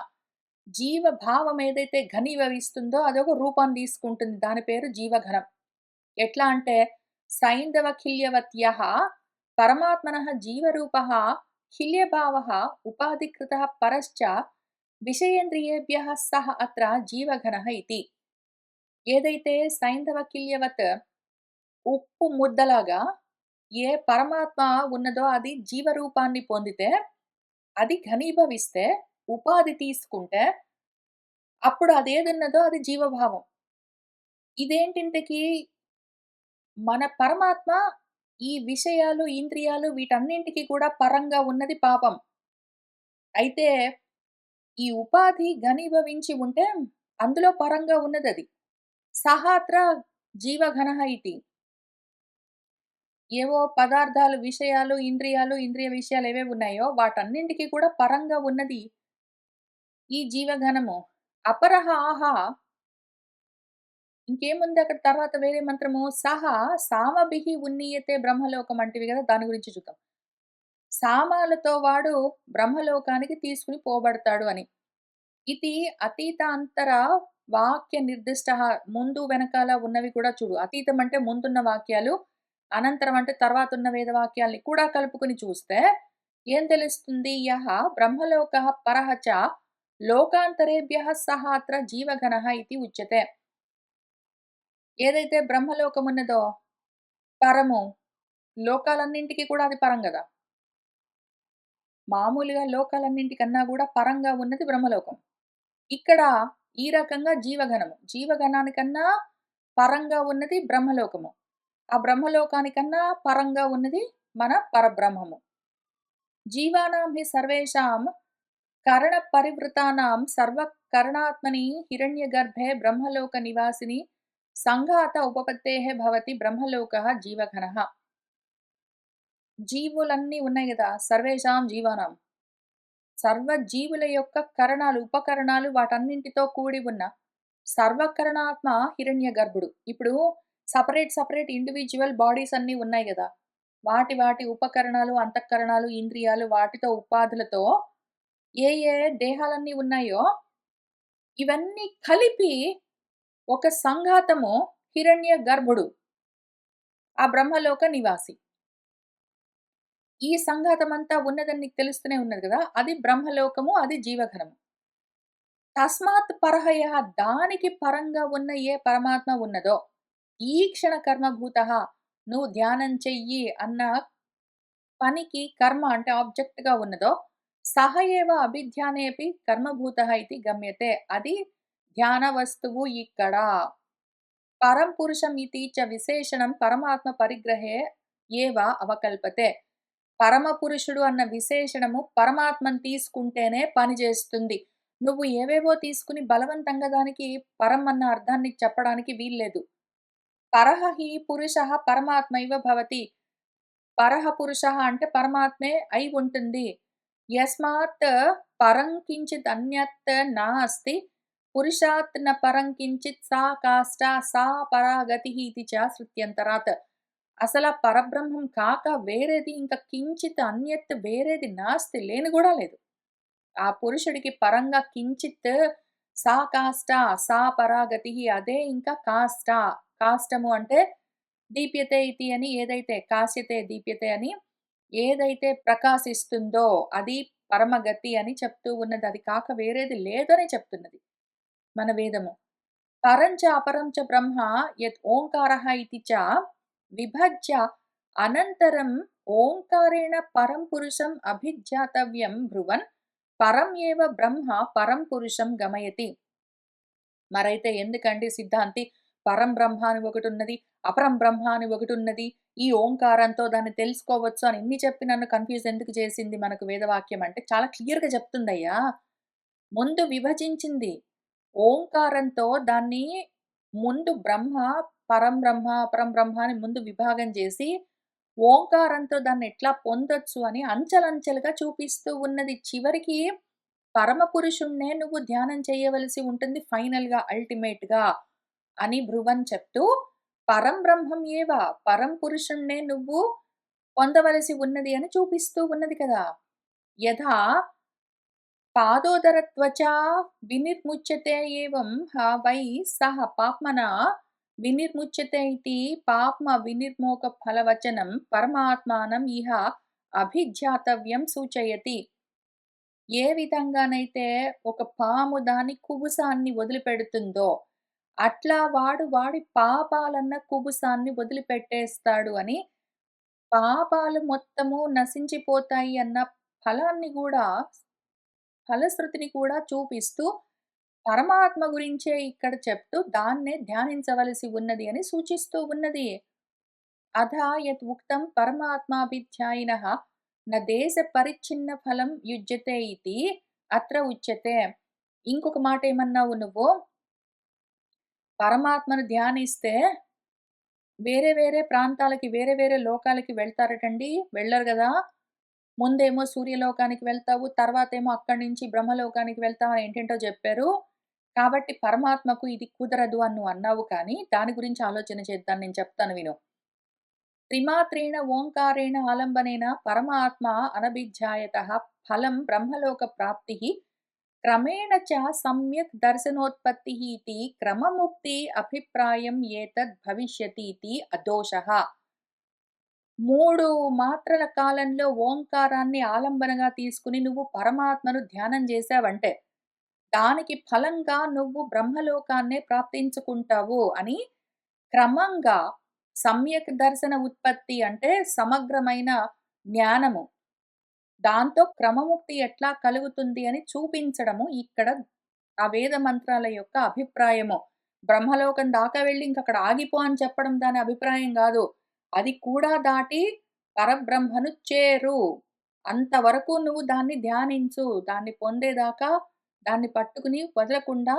జీవ భావం ఏదైతే ఘనీభవిస్తుందో అదొక రూపాన్ని తీసుకుంటుంది. దాని పేరు జీవఘనం. ఎట్లా అంటే సైంధవఖిల్యవత్యః పరమాత్మనః జీవరూపః ఖిల్యభావः ఉపాధికృతः పరశ్చ విషయేంద్రియేభ్యः సహ అత్ర జీవఘనః ఇతి. ఏదైతే సైంధవఖిల్యవత్ ఉప్పు ముద్దలాగా ఏ పరమాత్మ ఉన్నదో అది జీవరూపాన్ని పొందితే, అది ఘనీభవిస్తే, ఉపాధి తీసుకుంటే, అప్పుడు అదేదున్నదో అది జీవభావం. ఇదేంటింతకీ మన పరమాత్మ ఈ విషయాలు, ఇంద్రియాలు వీటన్నింటికి కూడా పరంగా ఉన్నది పాపం. అయితే ఈ ఉపాధి ఘనీభవించి ఉంటే అందులో పరంగా ఉన్నదది. సహాత్ర జీవఘనః ఇతి. ఏవో పదార్థాలు, విషయాలు, ఇంద్రియాలు, ఇంద్రియ విషయాలు ఏవేవి ఉన్నాయో వాటన్నింటికి కూడా పరంగా ఉన్నది ఈ జీవఘనము. అపరహ ఆహా ఇంకేముంది అక్కడ తర్వాత వేరే మంత్రము సహా సామభిః ఉన్నీయతే బ్రహ్మలోకం అంటివి గదా! దాని గురించి చూద్దాం. సామాలతో వాడు బ్రహ్మలోకానికి తీసుకొని పోబడతాడు అని. ఇది అతీతాంతర వాక్య నిర్దిష్టః ముందు వెనకాల ఉన్నవి కూడా చూడు. అతీతం అంటే ముందున్న వాక్యాలు, అనంతరం అంటే తర్వాతున్న వేద వాక్యాల్ని కూడా కలుపుకొని చూస్తే ఏం తెలుస్తుంది? యః బ్రహ్మలోకః పరః చ లోకాంతరేభ్యః సహ అత్ర జీవఘనః ఇతి ఉచ్యతే. ఏదైతే బ్రహ్మలోకం ఉన్నదో పరము, లోకాలన్నింటికి కూడా అది పరం గదా! మామూలుగా లోకాలన్నింటికన్నా గూడా పరంగా ఉన్నది బ్రహ్మలోకం. ఇక్కడ ఈ రకంగా జీవగణము. జీవగణానికన్నా పరంగా ఉన్నది బ్రహ్మలోకము. ఆ బ్రహ్మలోకానికన్నా పరంగా ఉన్నది మన పరబ్రహ్మము. జీవానాం హి సర్వేషాం కరణ పరివృతానాం సర్వకరణాత్మని హిరణ్యగర్భే బ్రహ్మలోక నివాసిని సంఘాత ఉపపత్తేః భవతి బ్రహ్మలోకః జీవఘనః. జీవులన్నీ ఉన్నాయి గదా! సర్వేషాం జీవానాం. సర్వ జీవుల యొక్క కరణాలు, ఉపకరణాలు వాటన్నింటితో కూడి ఉన్న సర్వకరణాత్మ హిరణ్య గర్భుడు. ఇప్పుడు సెపరేట్ ఇండివిడ్యువల్ బాడీస్ అన్నీ ఉన్నాయి గదా! వాటి ఉపకరణాలు, అంతఃకరణాలు, ఇంద్రియాలు వాటితో ఉపాధులతో ఏ దేహాలన్నీ ఉన్నాయో ఇవన్నీ కలిపి ఒక సంఘాతము హిరణ్య గర్భుడు. ఆ బ్రహ్మలోక నివాసి. ఈ సంఘాతమంతా ఉన్నదని నీకు తెలుస్తూనే ఉన్నది గదా! అది బ్రహ్మలోకము, అది జీవఘనము. తస్మాత్ పరహయః దానికి పరంగా ఉన్న ఏ పరమాత్మ ఉన్నదో, ఈ క్షణ కర్మభూతః నువ్వు ధ్యానం చెయ్యి అన్న పనికి కర్మ అంటే ఆబ్జెక్ట్‌గా ఉన్నదో, సహ ఏవ అభిధ్యానేపి కర్మభూతః ఇతి గమ్యతే. అది ధ్యాన వస్తువు ఇక్కడ. పరం పురుషం ఇతి చ విశేషణం పరమాత్మ పరిగ్రహే ఏవ అవకల్పతే. పరమ పురుషుడు అన్న విశేషణము పరమాత్మను తీసుకుంటేనే పనిచేస్తుంది. నువ్వు ఏవేవో తీసుకుని బలవంతంగా దానికి పరం అన్న అర్థాన్ని చెప్పడానికి వీల్లేదు. పరహ హి పురుషః పరమాత్మైవ భవతి. పరః పురుషః అంటే పరమాత్మే అయి ఉంటుంది. యస్మాత్ పరం కించిత్ అన్యత్ నాస్తి. పురుషాత్ న పరం కించిత్ సా కాష్ట సా పరా గతిః ఇతి చ శృత్యంతరాత్. అసల పరబ్రహ్మం కాక వేరేది ఇంకా కించిత్ అన్యత్ వేరేది నాస్తి లేని గూడా లేదు. ఆ పురుషుడికి పరంగా కించిత్ సా కాష్ట సా పరా గతిః అదే ఇంకా కాష్ట. కాష్టము అంటే దీప్యతే ఇతి అని ఏదైతే కాస్యతే దీప్యతే అని ఏదైతే ప్రకాశిస్తుందో అది పరమగతి అని చెప్తూ ఉన్నది. అది కాక వేరేది లేదని చెప్తున్నది మన వేదము. పరం చ అపరం చ బ్రహ్మ యత్ ఓంకారః ఇతి చ విభజ్య అనంతరం ఓంకారేణ పరం పురుషం అభిజ్ఞాతవ్యం బ్రువన్ పరం ఏవ బ్రహ్మ పరం పురుషం గమయతి. మరైతే ఎందుకండి సిద్ధాంతి పరం బ్రహ్మ అని ఒకటున్నది, అపరం బ్రహ్మ అని ఒకటున్నది. ఈ ఓంకారంతో దాన్ని తెలుసుకోవచ్చు అని ఇన్ని చెప్పి నన్ను కన్‌ఫ్యూజ్ ఎందుకు చేసింది మనకు వేదవాక్యం అంటే చాలా క్లియర్‌గా చెప్తుందయ్యా. ముందు విభజించింది. ఓంకారంతో దాన్ని ముందు బ్రహ్మ, పరం బ్రహ్మ, అపరం బ్రహ్మ అని ముందు విభాగం చేసి, ఓంకారంతో దాన్నెట్లా పొందొచ్చు అని అంచెలంచెలుగా చూపిస్తూ ఉన్నది. చివరికి పరమపురుషుణ్ణే నువ్వు ధ్యానం చేయవలసి ఉంటుంది ఫైనల్‌గా, అల్టిమేట్‌గా అని భృవన్ చెప్తూ, పరం బ్రహ్మం ఏవ పరం పురుషుణ్ణే నువ్వు పొందవలసి ఉన్నది అని చూపిస్తూ ఉన్నది కదా! యథా పాదోదరత్వచా వినిర్ముచ్యతే ఏవం వై సహ పాప్మనా వినిర్ముచ్యతే ఇతి పాప్మ వినిర్మోక ఫలవచనం పరమాత్మానం ఇహ అభిధ్యాతవ్యం సూచయతి. ఏ విధంగానైతే ఒక పాము దాని కుబుసాన్ని వదిలిపెడుతుందో, అట్లా వాడు వాడి పాపాలన్న కుబుసాన్ని వదిలిపెట్టేస్తాడు అని, పాపాలు మొత్తము నశించిపోతాయి అన్న ఫలాన్ని గూడా, ఫలశ్రుతిని కూడా చూపిస్తూ, పరమాత్మ గురించే ఇక్కడ చెప్తూ, దాన్నే ధ్యానించవలసి ఉన్నది అని సూచిస్తూ ఉన్నది. అథా యత్ ఉక్తం పరమాత్మాభిధ్యాయినః న దేశ పరిచ్ఛిన్న ఫలం యుజ్యతే ఇతి అత్ర ఉచ్యతే. ఇంకొక మాట ఏమన్నావు నువ్వు? పరమాత్మను ధ్యానిస్తే వేరే వేరే ప్రాంతాలకి, వేరే వేరే లోకాలకి వెళ్తారటండి. వెళ్లరు గదా! ముందేమో సూర్యలోకానికి వెళ్తావు, తర్వాతేమో అక్కడి నుంచి బ్రహ్మలోకానికి వెళ్తావని ఏంటేంటో జెప్పారు. కాబట్టి పరమాత్మకు ఇది కుదరదు అని నువ్వు అన్నావు కానీ, దాని గురించి ఆలోచన చేద్దాం, నేను చెప్తాను విను. త్రిమాత్రేణ ఓంకారేణ ఆలంబనేన పరమాత్మ అనభిధ్యాయతః ఫలం బ్రహ్మలోక ప్రాప్తిః క్రమేణ చ సమ్యక్ దర్శనోత్పత్తిః ఇతి క్రమముక్తి అభిప్రాయం ఏతద్ భవిష్యతి ఇతి అదోషః. 3 మాత్రల కాలంలో ఓంకారాన్ని ఆలంబనగా తీసుకుని నువ్వు పరమాత్మను ధ్యానం చేశావంటే, దానికి ఫలంగా నువ్వు బ్రహ్మలోకాన్నే ప్రాప్తించుకుంటావు అని క్రమంగా సమ్యక్ దర్శన ఉత్పత్తి అంటే సమగ్రమైన జ్ఞానము. దాంతో క్రమముక్తి ఎట్లా కలుగుతుంది అని చూపించడము ఇక్కడ ఆ వేద మంత్రాల యొక్క అభిప్రాయము. బ్రహ్మలోకం దాకా వెళ్లి ఇంకక్కడ ఆగిపో అని చెప్పడం దాని అభిప్రాయం గాదు. అది కూడా దాటి పరబ్రహ్మను చేరు. అంతవరకు నువ్వు దాన్ని ధ్యానించు. దాన్ని పొందేదాకా దాన్ని పట్టుకుని వదలకుండా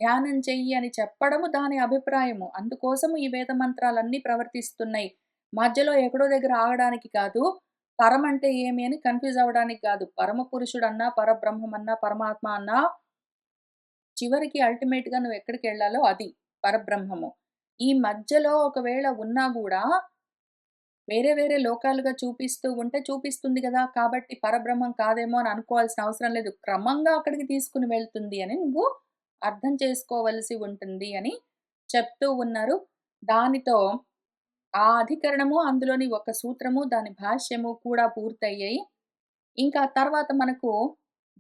ధ్యానం చెయ్యి అని చెప్పడము దాని అభిప్రాయము. అందుకోసము ఈ వేద మంత్రాలన్నీ ప్రవర్తిస్తున్నాయి. మధ్యలో ఎక్కడో దగ్గర ఆగడానికి కాదు. పరం అంటే ఏమి అని కన్‌ఫ్యూజ్ అవ్వడానికి కాదు. పరమ పురుషుడన్నా, పరబ్రహ్మమన్నా, పరమాత్మ అన్నా చివరికి అల్టిమేట్‌గా నువ్వెక్కడికెళ్ళాలో అది పరబ్రహ్మము. ఈ మధ్యలో ఒకవేళ ఉన్నా గూడా వేరే వేరే లోకాలుగా చూపిస్తూ ఉంటే చూపిస్తుంది గదా! కాబట్టి పరబ్రహ్మం కాదేమో అని అనుకోవాల్సిన అవసరం లేదు. క్రమంగా అక్కడికి తీసుకొని వెళ్తుంది అని నువ్వు అర్థం చేసుకోవలసి ఉంటుంది అని చెప్తూ ఉన్నారు. దానితో ఆ అధికరణము, అందులోని ఒక సూత్రము, దాని భాష్యము కూడా పూర్తయ్యాయి. ఇంకా తర్వాత మనకు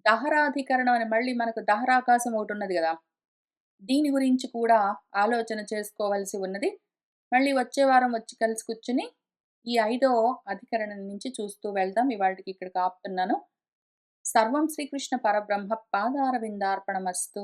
దహరాధికరణం అని మళ్ళీ మనకు దహరాకాశం ఒకటున్నది గదా! దీని గురించి కూడా ఆలోచన చేసుకోవాల్సి ఉన్నది. మళ్ళీ వచ్చే వారం వచ్చి కలిసి కూర్చొని ఈ ఐదో అధికరణం నుంచి చూస్తూ వెళ్దాం. ఇవాల్టికి ఇక్కడికి ఆపుతున్నాను. సర్వం శ్రీకృష్ణ పరబ్రహ్మ పాదారవిందార్పణమస్తు.